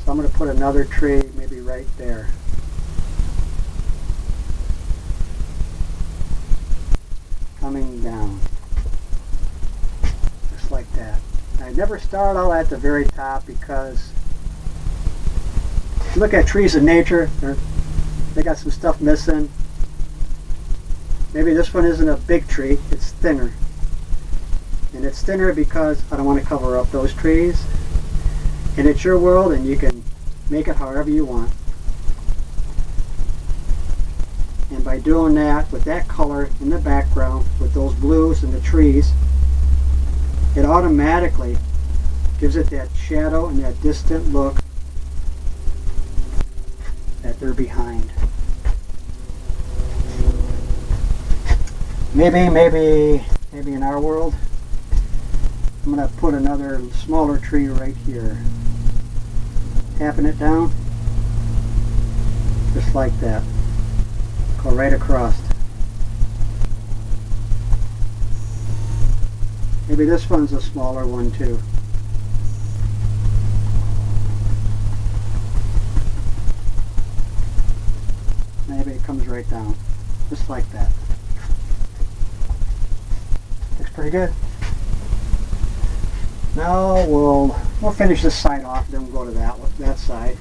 So I'm going to put another tree maybe right there. Coming down. Just like that. I never start out at the very top because if you look at trees in nature, they got some stuff missing. Maybe this one isn't a big tree, it's thinner. And it's thinner because I don't want to cover up those trees. And it's your world and you can make it however you want. And by doing that, with that color in the background, with those blues and the trees, it automatically gives it that shadow and that distant look that they're behind. Maybe in our world, I'm going to put another smaller tree right here. Tapping it down, just like that. Go right across. Maybe this one's a smaller one too. Maybe it comes right down, just like that. Looks pretty good. Now we'll finish this side off, then we'll go to that side.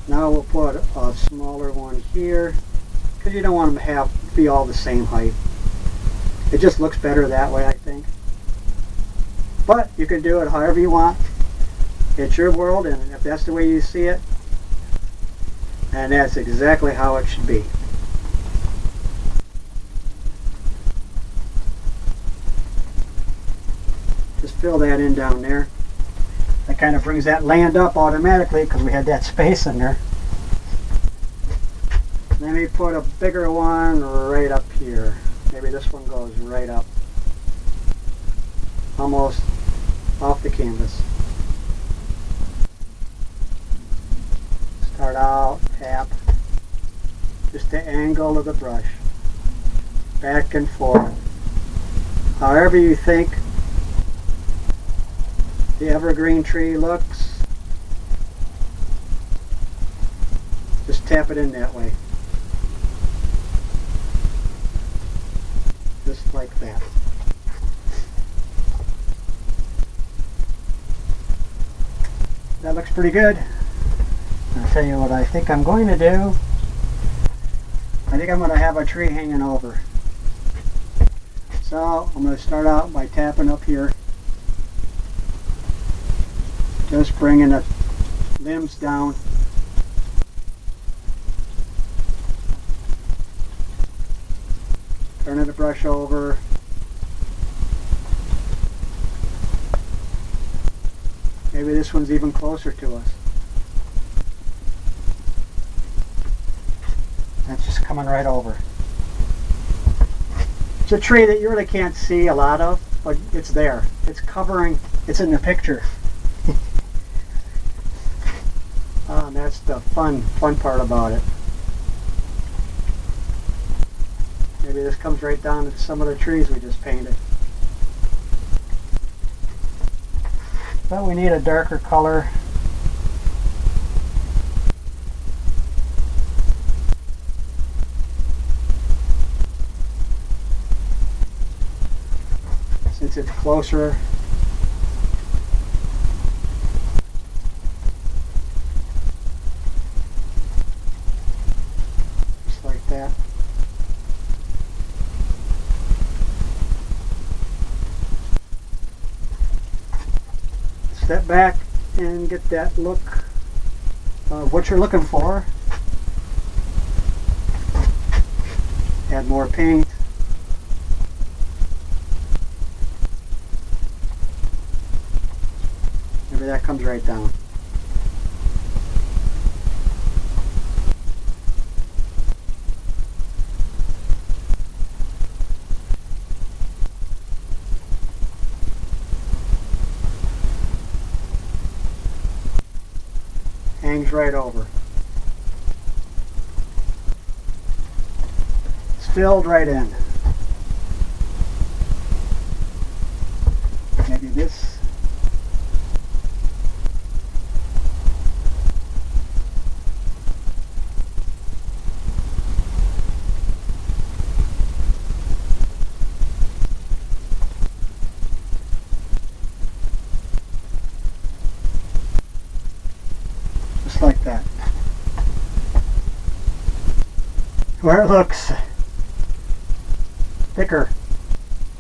Now we'll put a smaller one here, because you don't want them to be all the same height. It just looks better that way, I think. But you can do it however you want. It's your world, and if that's the way you see it, and that's exactly how it should be. Just fill that in down there. That kind of brings that land up automatically because we had that space in there. Let me put a bigger one right up here. Maybe this one goes right up. Almost off the canvas. Start out, tap. Just the angle of the brush. Back and forth. However you think the evergreen tree looks, just tap it in that way. Just like that. That looks pretty good. I'll tell you what I think I'm going to do. I think I'm going to have a tree hanging over. So I'm going to start out by tapping up here. Just bringing the limbs down. Turning the brush over. Maybe this one's even closer to us. That's just coming right over. It's a tree that you really can't see a lot of, but it's there. It's covering, it's in the picture. And that's the fun part about it. Maybe this comes right down to some of the trees we just painted. But we need a darker color. Since it's closer. Just like that. Step back and get that look of what you're looking for. Add more paint. Maybe that comes right down. Hangs right over. filled right in. Maybe this. Just like that. Where it looks thicker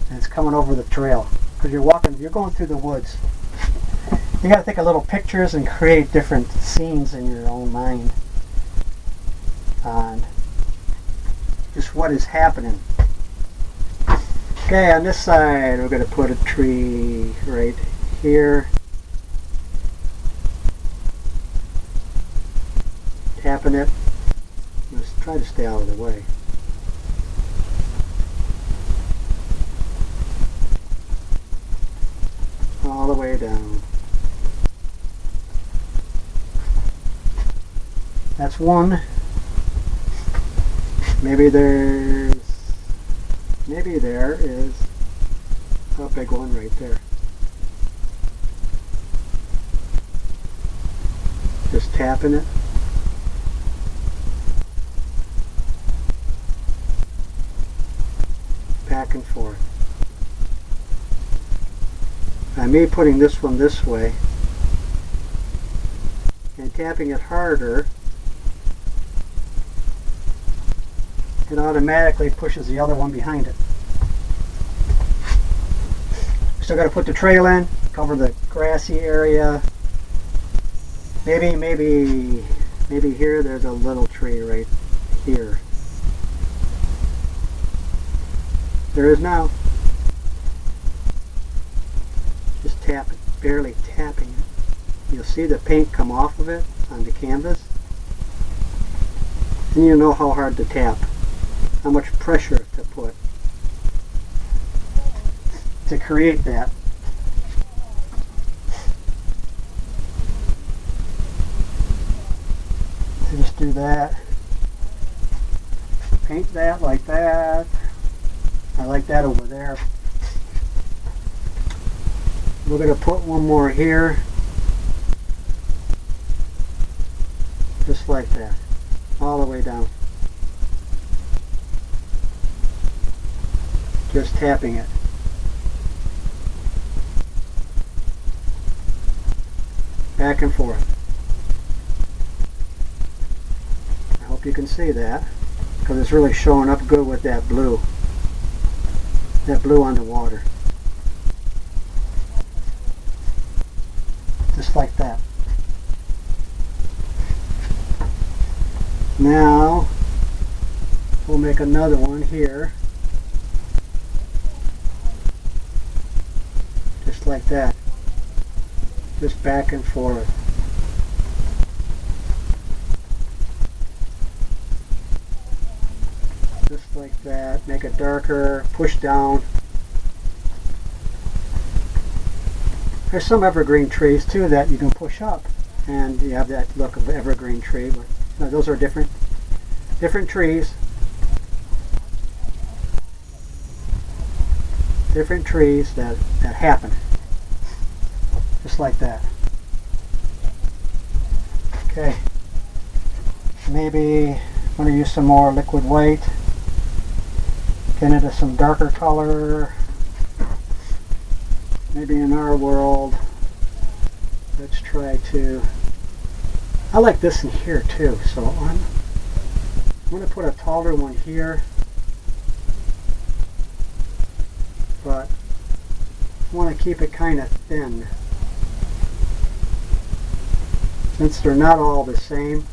and it's coming over the trail, because you're going through the woods. You got to take a little pictures and create different scenes in your own mind on just what is happening. Okay, on this side we're going to put a tree right here. Tapping it. Let's try to stay out of the way. All the way down. That's one. Maybe there is a big one right there. Just tapping it. Back and forth. By me putting this one this way and tapping it harder, it automatically pushes the other one behind it. Still got to put the trail in, cover the grassy area. Maybe here there's a little tree right here. There is now. Just tap it, barely tapping it. You'll see the paint come off of it on the canvas. And you'll know how hard to tap, how much pressure to put to create that. So just do that. Paint that like that. I like that over there. We're going to put one more here. Just like that. All the way down. Just tapping it. Back and forth. I hope you can see that, because it's really showing up good with that blue. That blue on the water. Just like that. Now we'll make another one here. Just like that. Just back and forth. Just like that. Make it darker. Push down. There's some evergreen trees too that you can push up, and you have that look of evergreen tree. But those are different trees. Different trees that happen. Just like that. Okay. Maybe I'm going to use some more liquid white. Get into some darker color. Maybe in our world, let's try to, I like this in here too, so I'm going to put a taller one here, but I want to keep it kind of thin. Since they're not all the same,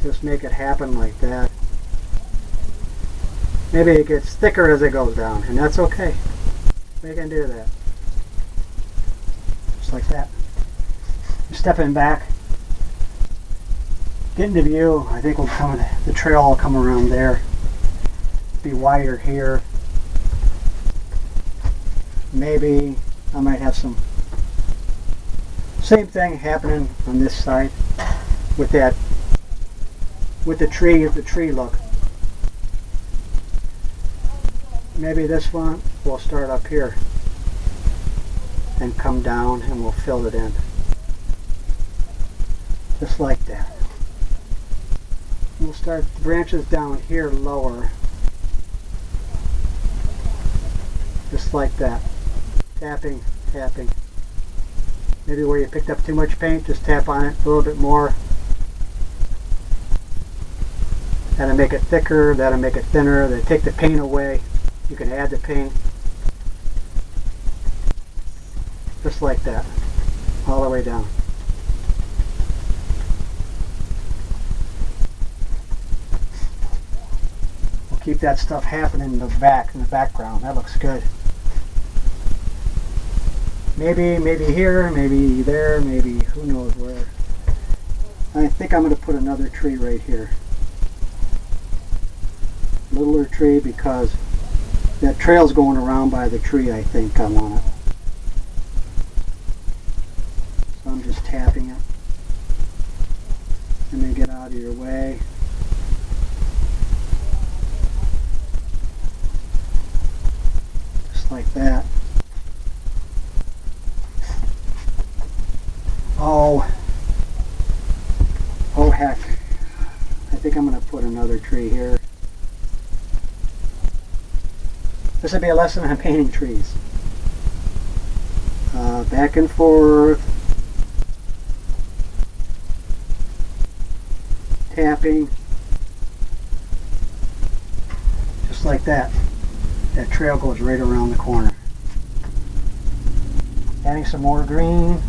just make it happen like that. Maybe it gets thicker as it goes down, and that's okay. We can do that. Just like that. Stepping back. Get into view. I think the trail will come around there. Be wider here. Maybe I might have some same thing happening on this side with that with the tree look. Maybe this one we'll start up here and come down and we'll fill it in. Just like that. We'll start the branches down here lower. Just like that. Tapping, tapping. Maybe where you picked up too much paint, just tap on it a little bit more. That'll make it thicker, that'll make it thinner. Then take the paint away. You can add the paint. Just like that. All the way down. We'll keep that stuff happening in the background. That looks good. Maybe here, maybe there, maybe who knows where. I think I'm going to put another tree right here. Littler tree because that trail's going around by the tree. I think I want it. So I'm just tapping it. Let me get out of your way. Just like that. Oh heck. I think I'm going to put another tree here. This will be a lesson on painting trees. Back and forth. Tapping. Just like that. That trail goes right around the corner. Adding some more green.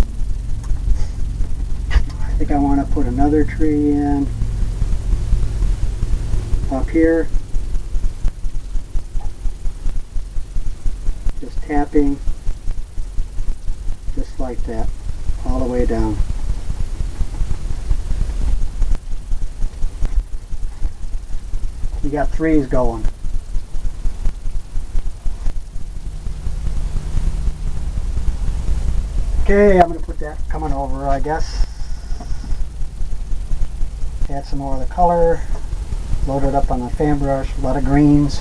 I think I want to put another tree in up here. Just tapping, just like that, all the way down. You got threes going. Okay, I'm going to put that coming over, I guess. Add some more of the color. Load it up on the fan brush. A lot of greens.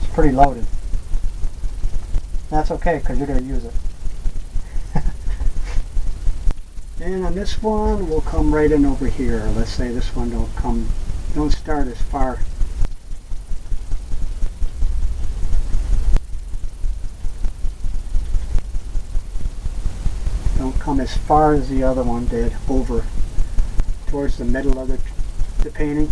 It's pretty loaded. That's okay because you're going to use it. And on this one, we'll come right in over here. Let's say this one don't start as far. Don't come as far as the other one did over towards the middle of the painting.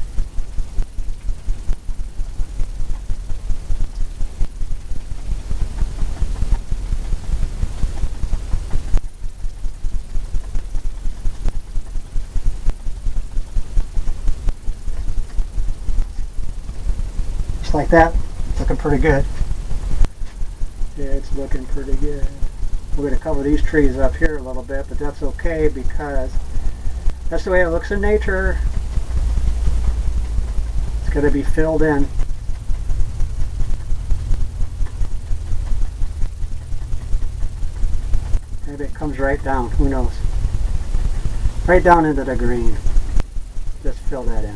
Just like that. It's looking pretty good. Yeah, it's looking pretty good. We're going to cover these trees up here a little bit, but that's okay because that's the way it looks in nature. It's going to be filled in. Maybe it comes right down, who knows. Right down into the green. Just fill that in.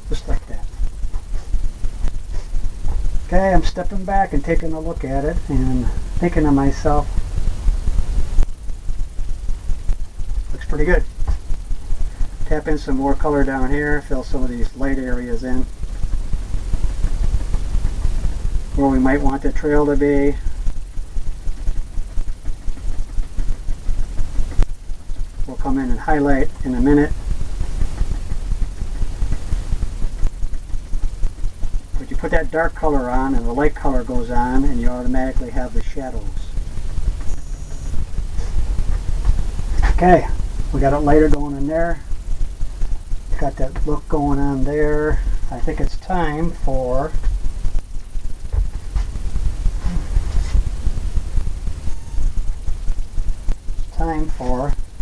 Just like that. Okay, I'm stepping back and taking a look at it and thinking to myself, looks pretty good. Tap in some more color down here, fill some of these light areas in where we might want the trail to be. We'll come in and highlight in a minute. But you put that dark color on and the light color goes on and you automatically have the shadows. Okay, we got it lighter going in there. Got that look going on there. I think it's time for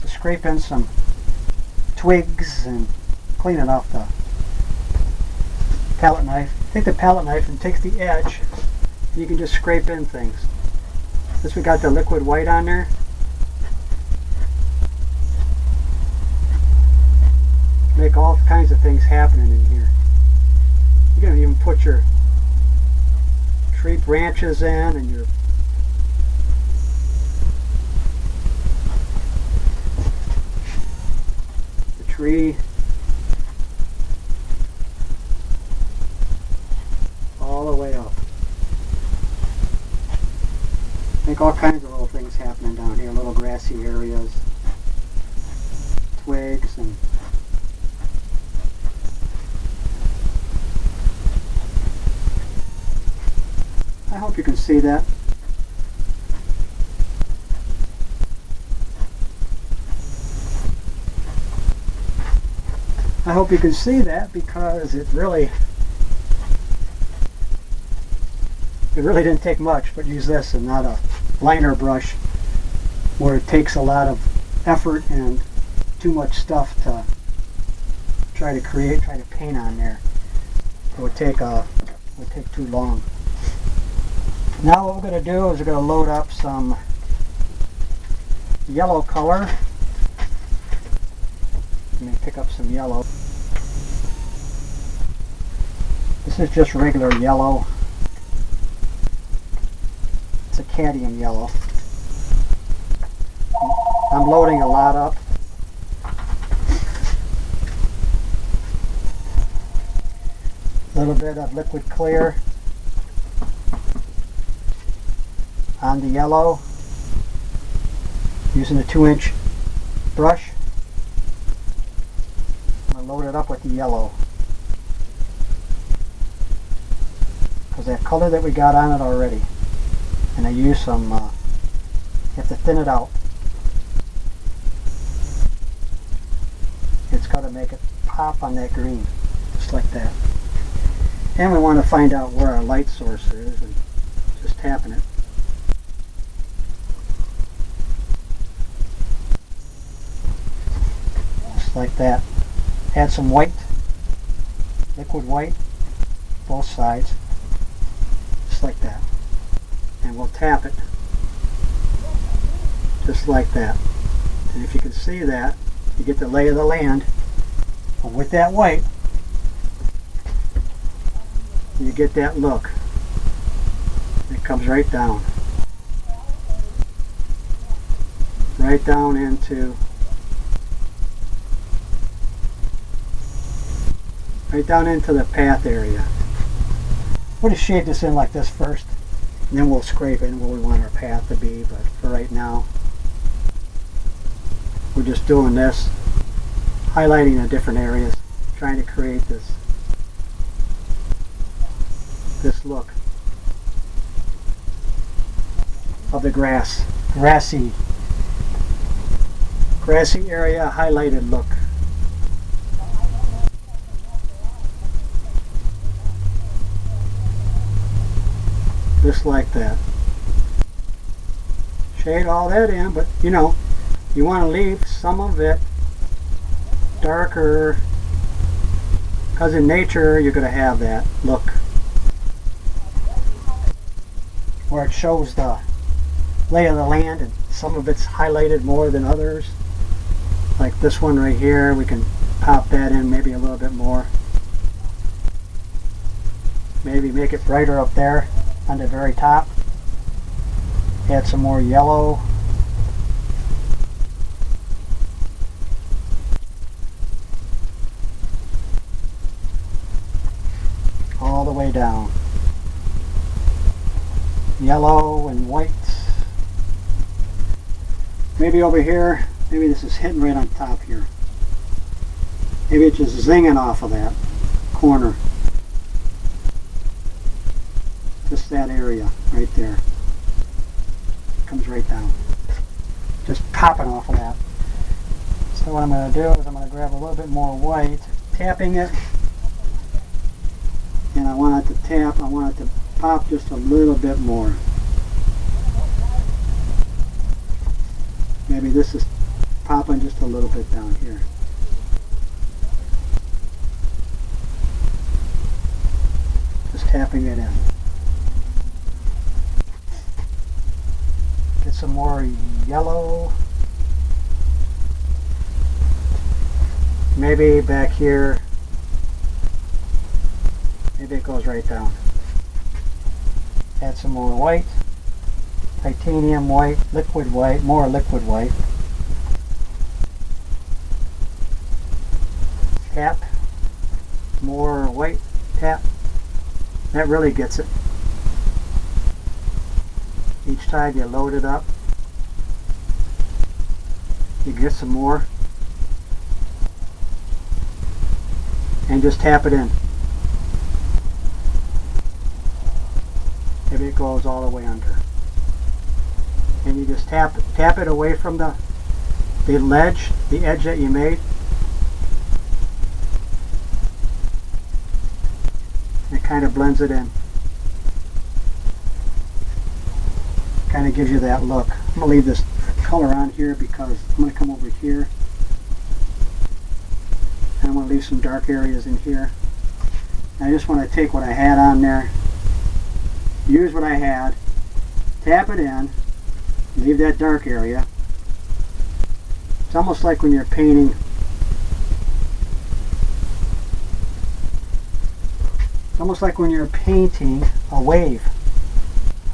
to scrape in some twigs and clean it off the palette knife. Take the palette knife and take the edge. And you can just scrape in things. Since we got the liquid white on there, make all kinds of things happening in here. You can even put your tree branches in and your tree all the way up. Make all kinds of little things happening down here, little grassy areas, twigs, and I hope you can see that. I hope you can see that because it really didn't take much, but use this and not a liner brush where it takes a lot of effort and too much stuff to try to paint on there. It would take too long. Now what we're going to do is we're going to load up some yellow color. Let me pick up some yellow. This is just regular yellow. It's a cadmium yellow. I'm loading a lot up. A little bit of liquid clear on the yellow using a 2-inch brush. I'm going to load it up with the yellow because that color that we got on it already. And I use some, you have to thin it out. It's got to make it pop on that green, just like that. And we want to find out where our light source is and just tapping it. Just like that. Add some white, liquid white, both sides, just like that. And we'll tap it just like that. And if you can see that, you get the lay of the land. And with that white, you get that look. It comes right down. Right down into the path area. We'll just shade this in like this first. And then we'll scrape in where we want our path to be, but for right now, we're just doing this, highlighting the different areas, trying to create this look of the grassy area, highlighted look. Just like that. Shade all that in, but you know, you want to leave some of it darker because in nature you're going to have that look where it shows the lay of the land and some of it's highlighted more than others. Like this one right here, we can pop that in maybe a little bit more. Maybe make it brighter up there on the very top. Add some more yellow. All the way down. Yellow and white. Maybe over here, maybe this is hitting right on top here. Maybe it's just zinging off of that corner. Just that area right there. Comes right down. Just popping off of that. So what I'm going to do is I'm going to grab a little bit more white, tapping it. And I want it to tap, I want it to pop just a little bit more. Maybe this is popping just a little bit down here. Just tapping it in. Get some more yellow. Maybe back here, maybe it goes right down. Add some more white, titanium white, liquid white, more liquid white. Tap, more white, tap. That really gets it. Each time you load it up, you get some more. And just tap it in. Maybe it goes all the way under. And you just tap it away from the ledge, the edge that you made. And it kind of blends it in. Kind of gives you that look. I'm going to leave this color on here because I'm going to come over here. And I'm going to leave some dark areas in here. And I just want to take what I had on there, use what I had, tap it in, leave that dark area. It's almost like when you're painting. It's almost like when you're painting a wave.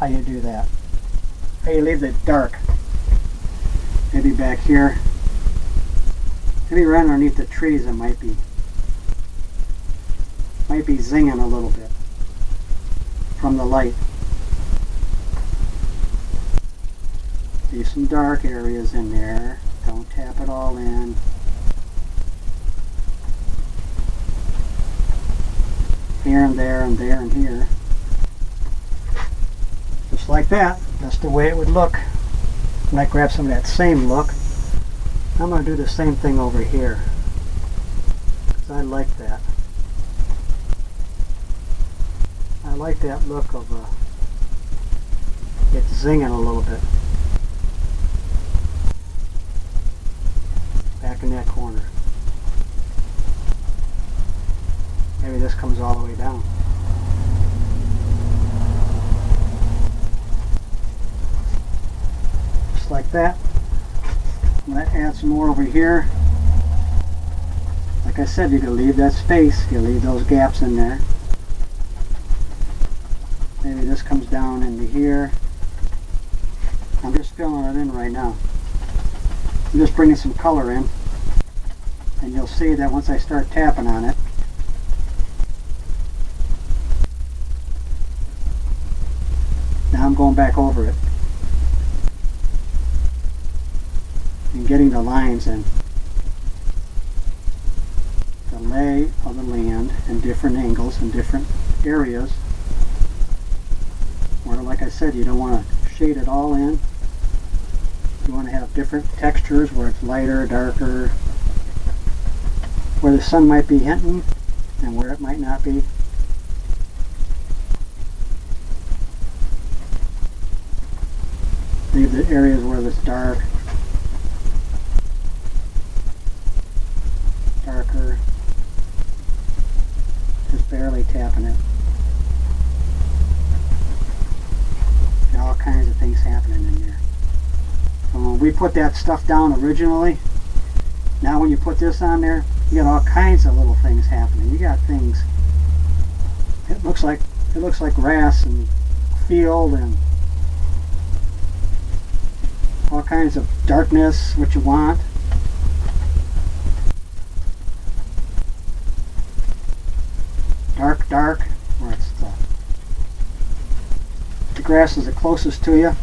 How you do that? How you leave it dark. Maybe back here. Maybe right underneath the trees it might be zinging a little bit from the light. Leave some dark areas in there. Don't tap it all in. Here and there and there and here. Just like that. That's the way it would look. I might grab some of that same look. I'm going to do the same thing over here. Because I like that. I like that look of it zinging a little bit. Back in that corner. Maybe this comes all the way down. Just like that. I'm going to add some more over here. Like I said, you can leave that space. You leave those gaps in there. Maybe this comes down into here. I'm just filling it in right now. I'm just bringing some color in. And you'll see that once I start tapping on it, now I'm going back over it and getting the lines in. The lay of the land in different angles and different areas. Or like I said, you don't want to shade it all in. You want to have different textures where it's lighter, darker, where the sun might be hinting and where it might not be. Leave the areas where it's dark, darker, just barely tapping it. Got all kinds of things happening in there. When we put that stuff down originally, now when you put this on there, you got all kinds of little things happening. You got things. It looks like grass and field and all kinds of darkness, what you want. Dark, where it's the grass is the closest to you.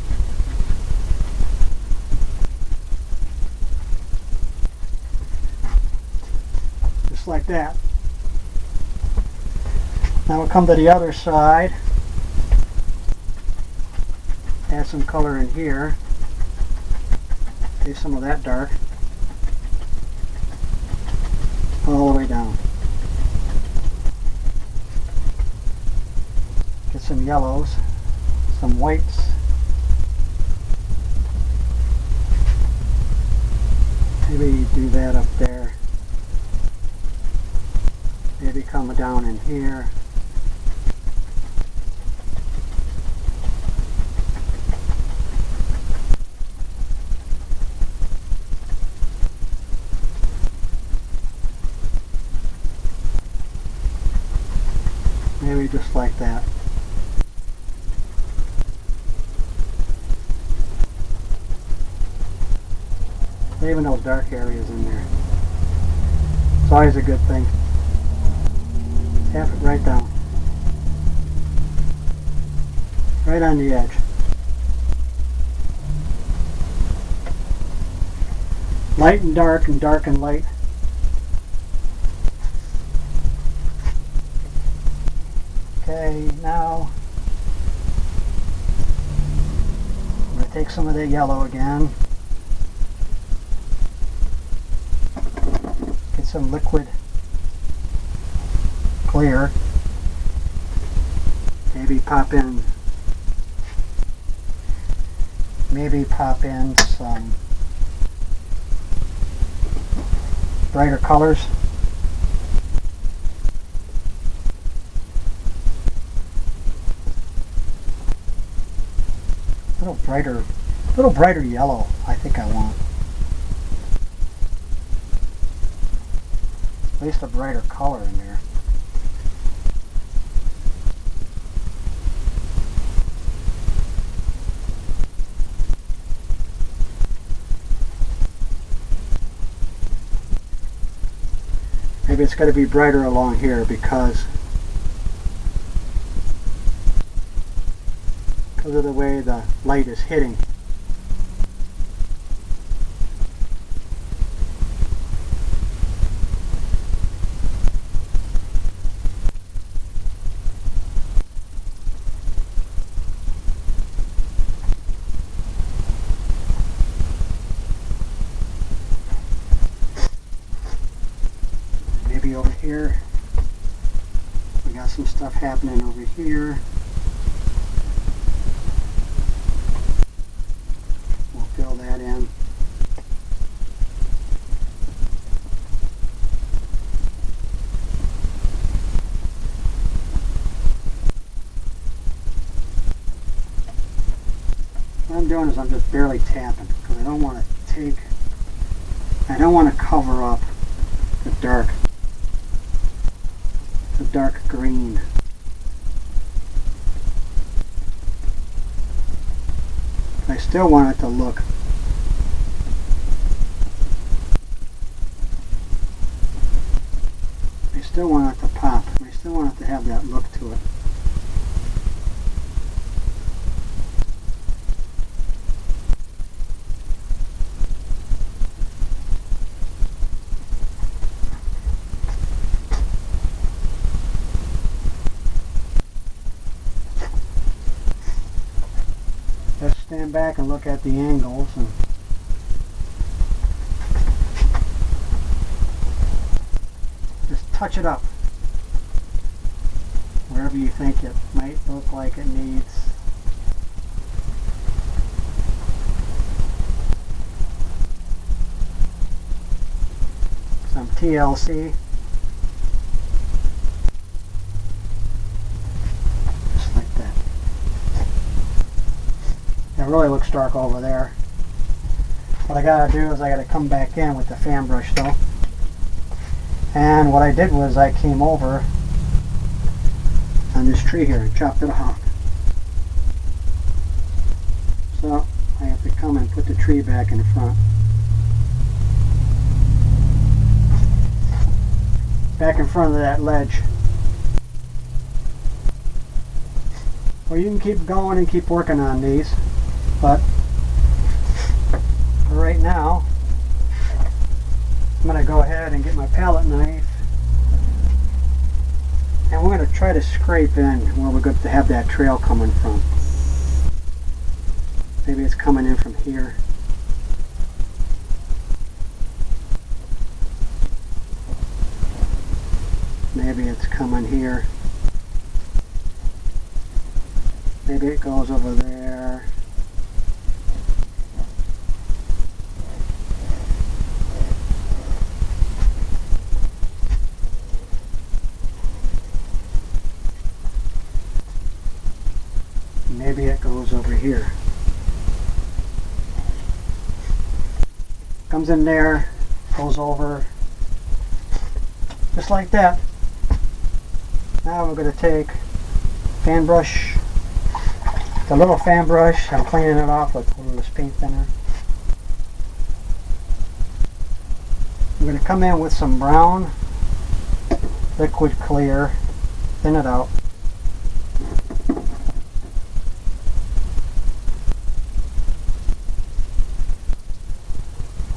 Just like that. Now we'll come to the other side. Add some color in here. Get some of that dark. All the way down. Get some yellows, some whites. Maybe do that up there. Maybe come down in here. be just like that. Leaving those dark areas in there. It's always a good thing. Tap it right down. Right on the edge. Light and dark and light. Okay, now I'm going to take some of that yellow again. Get some liquid clear. Maybe pop in some brighter colors. A little brighter yellow, I think I want. At least a brighter color in there. Maybe it's got to be brighter along here because of the way the light is hitting. Maybe over here, we got some stuff happening over here. We'll fill that in. What I'm doing is I'm just barely tapping because I don't want to cover up the dark green. I still want it to look I still want it to pop. I still want it to have that look to it. Just stand back and look at the angles and just touch it up wherever you think it might look like it needs. Some TLC. It really looks dark over there. What I gotta do is I gotta come back in with the fan brush though. And what I did was I came over on this tree here and chopped it off. So I have to come and put the tree back in front. Back in front of that ledge. Well, you can keep going and keep working on these. But for right now, I'm going to go ahead and get my palette knife and we're going to try to scrape in where we're going to have that trail coming from. Maybe it's coming in from here. Maybe it's coming here. Maybe it goes over there. Maybe it goes over here. Comes in there, goes over, just like that. Now we're going to take fan brush. The little fan brush, I'm cleaning it off with this paint thinner. I'm going to come in with some brown liquid clear, thin it out.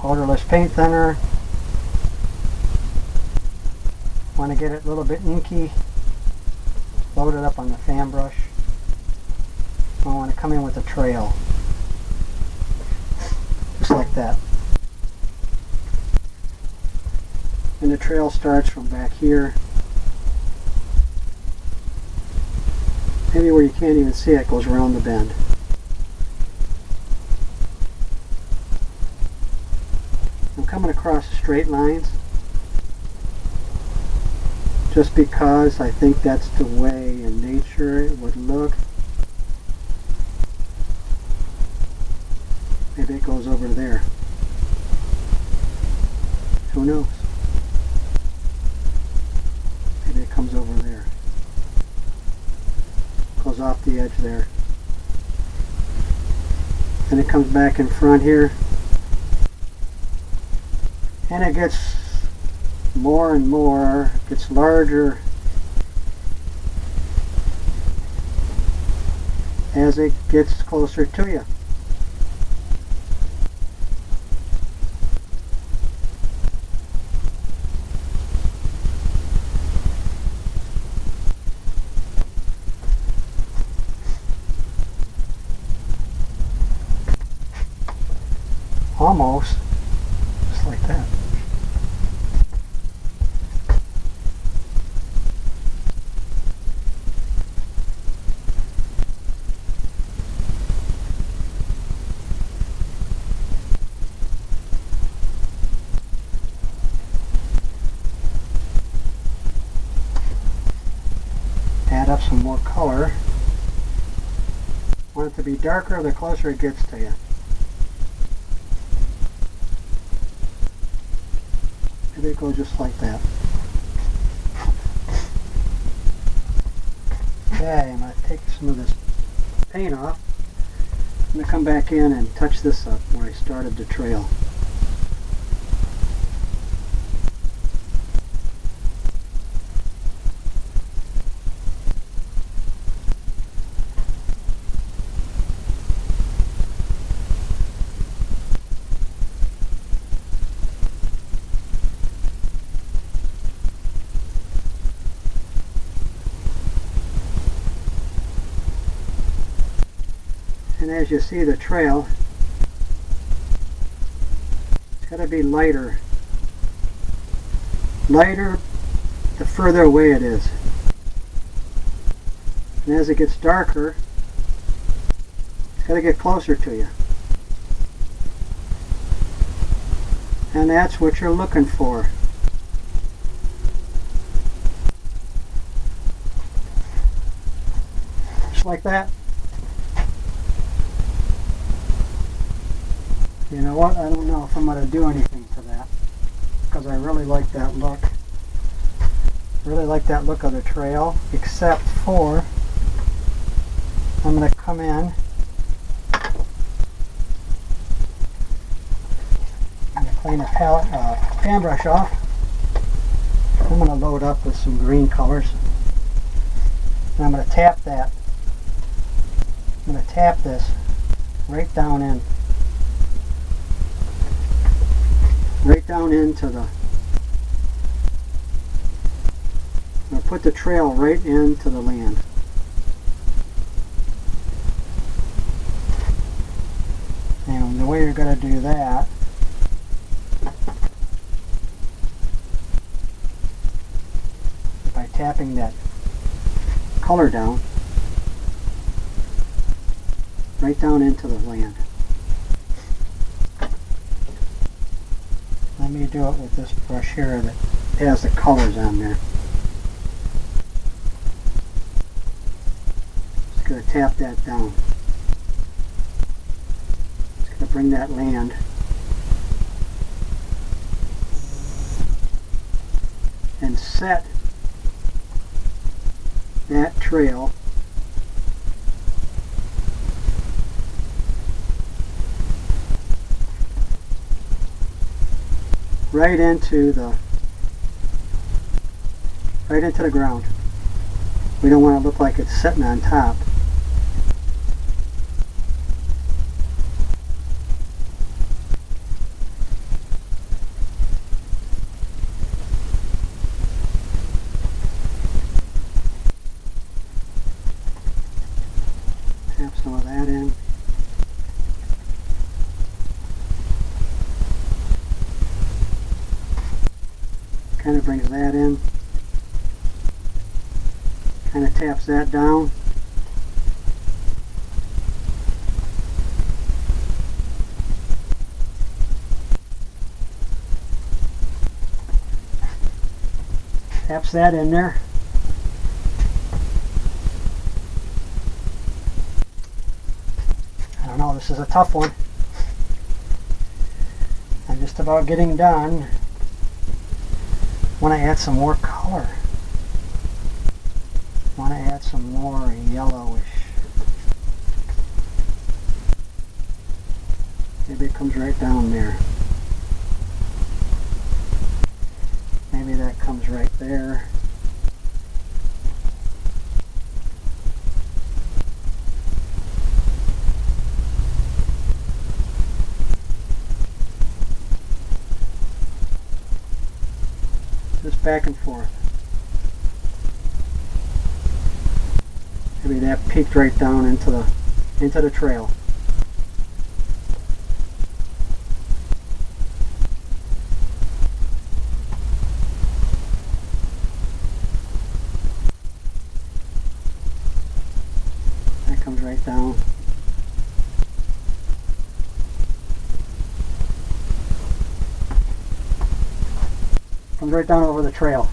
Odorless paint thinner. Want to get it a little bit inky. Load it up on the fan brush. I want to come in with a trail. Just like that. And the trail starts from back here. Maybe where you can't even see it, goes around the bend. I'm coming across straight lines just because I think that's the way in nature it would look. Maybe it goes over there. Who knows? Maybe it comes over there. Goes off the edge there. And it comes back in front here. And it gets more and more, gets larger as it gets closer to you. Almost, just like that. Add up some more color. Want it to be darker the closer it gets to you. Maybe it goes just like that. Okay, I'm going to take some of this paint off. I'm going to come back in and touch this up where I started the trail. And as you see the trail, it's got to be lighter. Lighter the further away it is. And as it gets darker, it's got to get closer to you. And that's what you're looking for. Just like that. You know what? I don't know if I'm going to do anything to that because I really like that look. Really like that look of the trail, except for I'm going to come in and clean the fan brush off. I'm going to load up with some green colors. And I'm going to tap that. I'm going to tap this right down in. Right down into the, I'm going to put the trail right into the land. And the way you're going to do that is by tapping that color down, right down into the land. Let me do it with this brush here that has the colors on there. Just going to tap that down. Just going to bring that land and set that trail right into the ground. We don't want to look like it's sitting on top. Tap some of that in. Kind of brings that in. Kind of taps that down. Taps that in there. I don't know, this is a tough one. I'm just about getting done. I want to add some more color. I want to add some more yellowish. Maybe it comes right down there. Maybe that comes right there. Just back and forth. Maybe that peeked right down into the trail. That comes right down. Comes right down over the trail.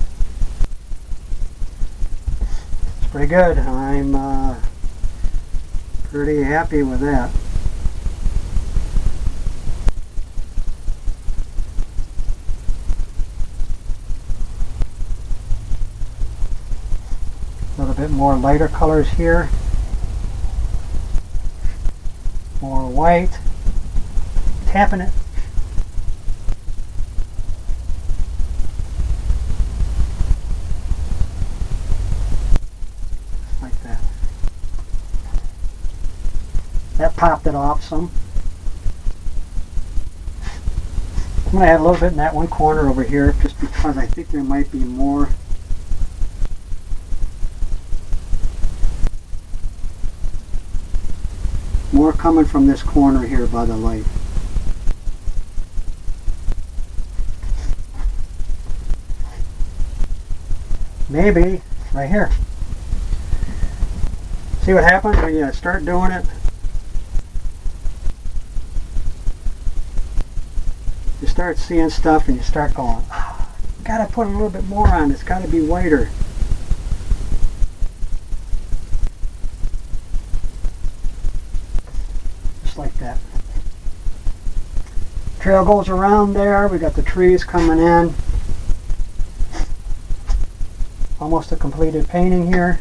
It's pretty good. I'm pretty happy with that. A little bit more lighter colors here. More white. Tapping it. That popped it off some. I'm going to add a little bit in that one corner over here just because I think there might be more. More coming from this corner here by the light. Maybe right here. See what happens when you start doing it? You start seeing stuff and you start going, oh, gotta put a little bit more on, it's gotta be whiter. Just like that. Trail goes around there, we got the trees coming in. Almost a completed painting here.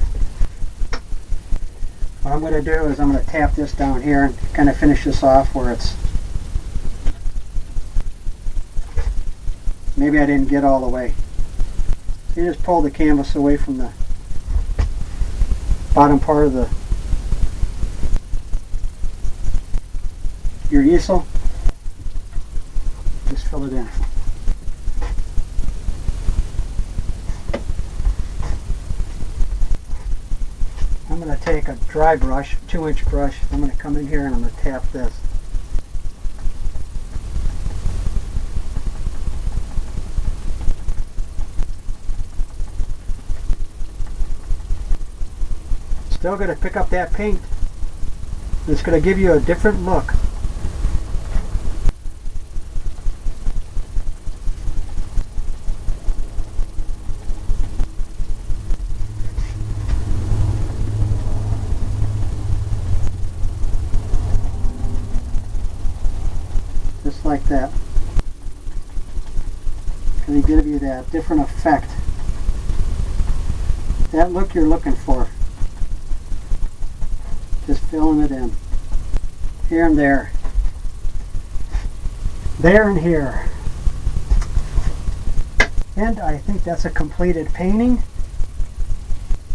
What I'm going to do is I'm going to tap this down here and kind of finish this off where it's, maybe I didn't get all the way. You just pull the canvas away from the bottom part of your easel. Just fill it in. I'm going to take a dry brush, 2-inch brush. I'm going to come in here and I'm going to tap this. Still going to pick up that paint. It's going to give you a different look. Just like that. It's going to give you that different effect. That look you're looking for. Just filling it in. Here and there. There and here. And I think that's a completed painting.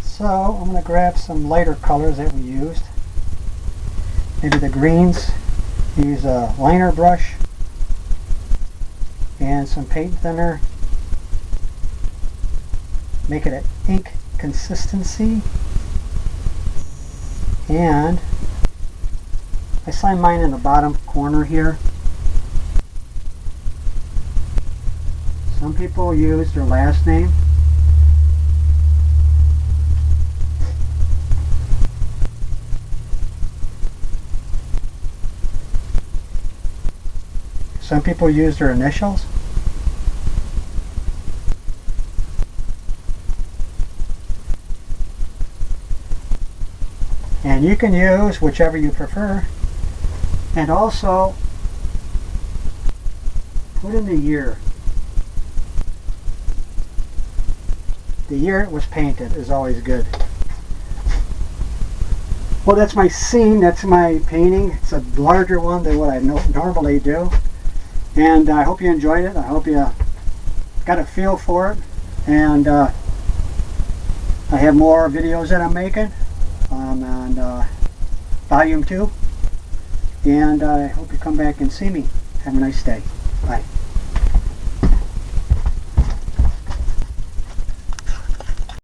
So I'm going to grab some lighter colors that we used. Maybe the greens. Use a liner brush and some paint thinner. Make it an ink consistency. And I sign mine in the bottom corner here. Some people use their last name. Some people use their initials. And you can use whichever you prefer. And also put in the year. The year it was painted is always good. Well, that's my scene. That's my painting. It's a larger one than what I normally do. And I hope you enjoyed it. I hope you got a feel for it. And I have more videos that I'm making on volume 2. And I hope you come back and see me. Have a nice day. Bye.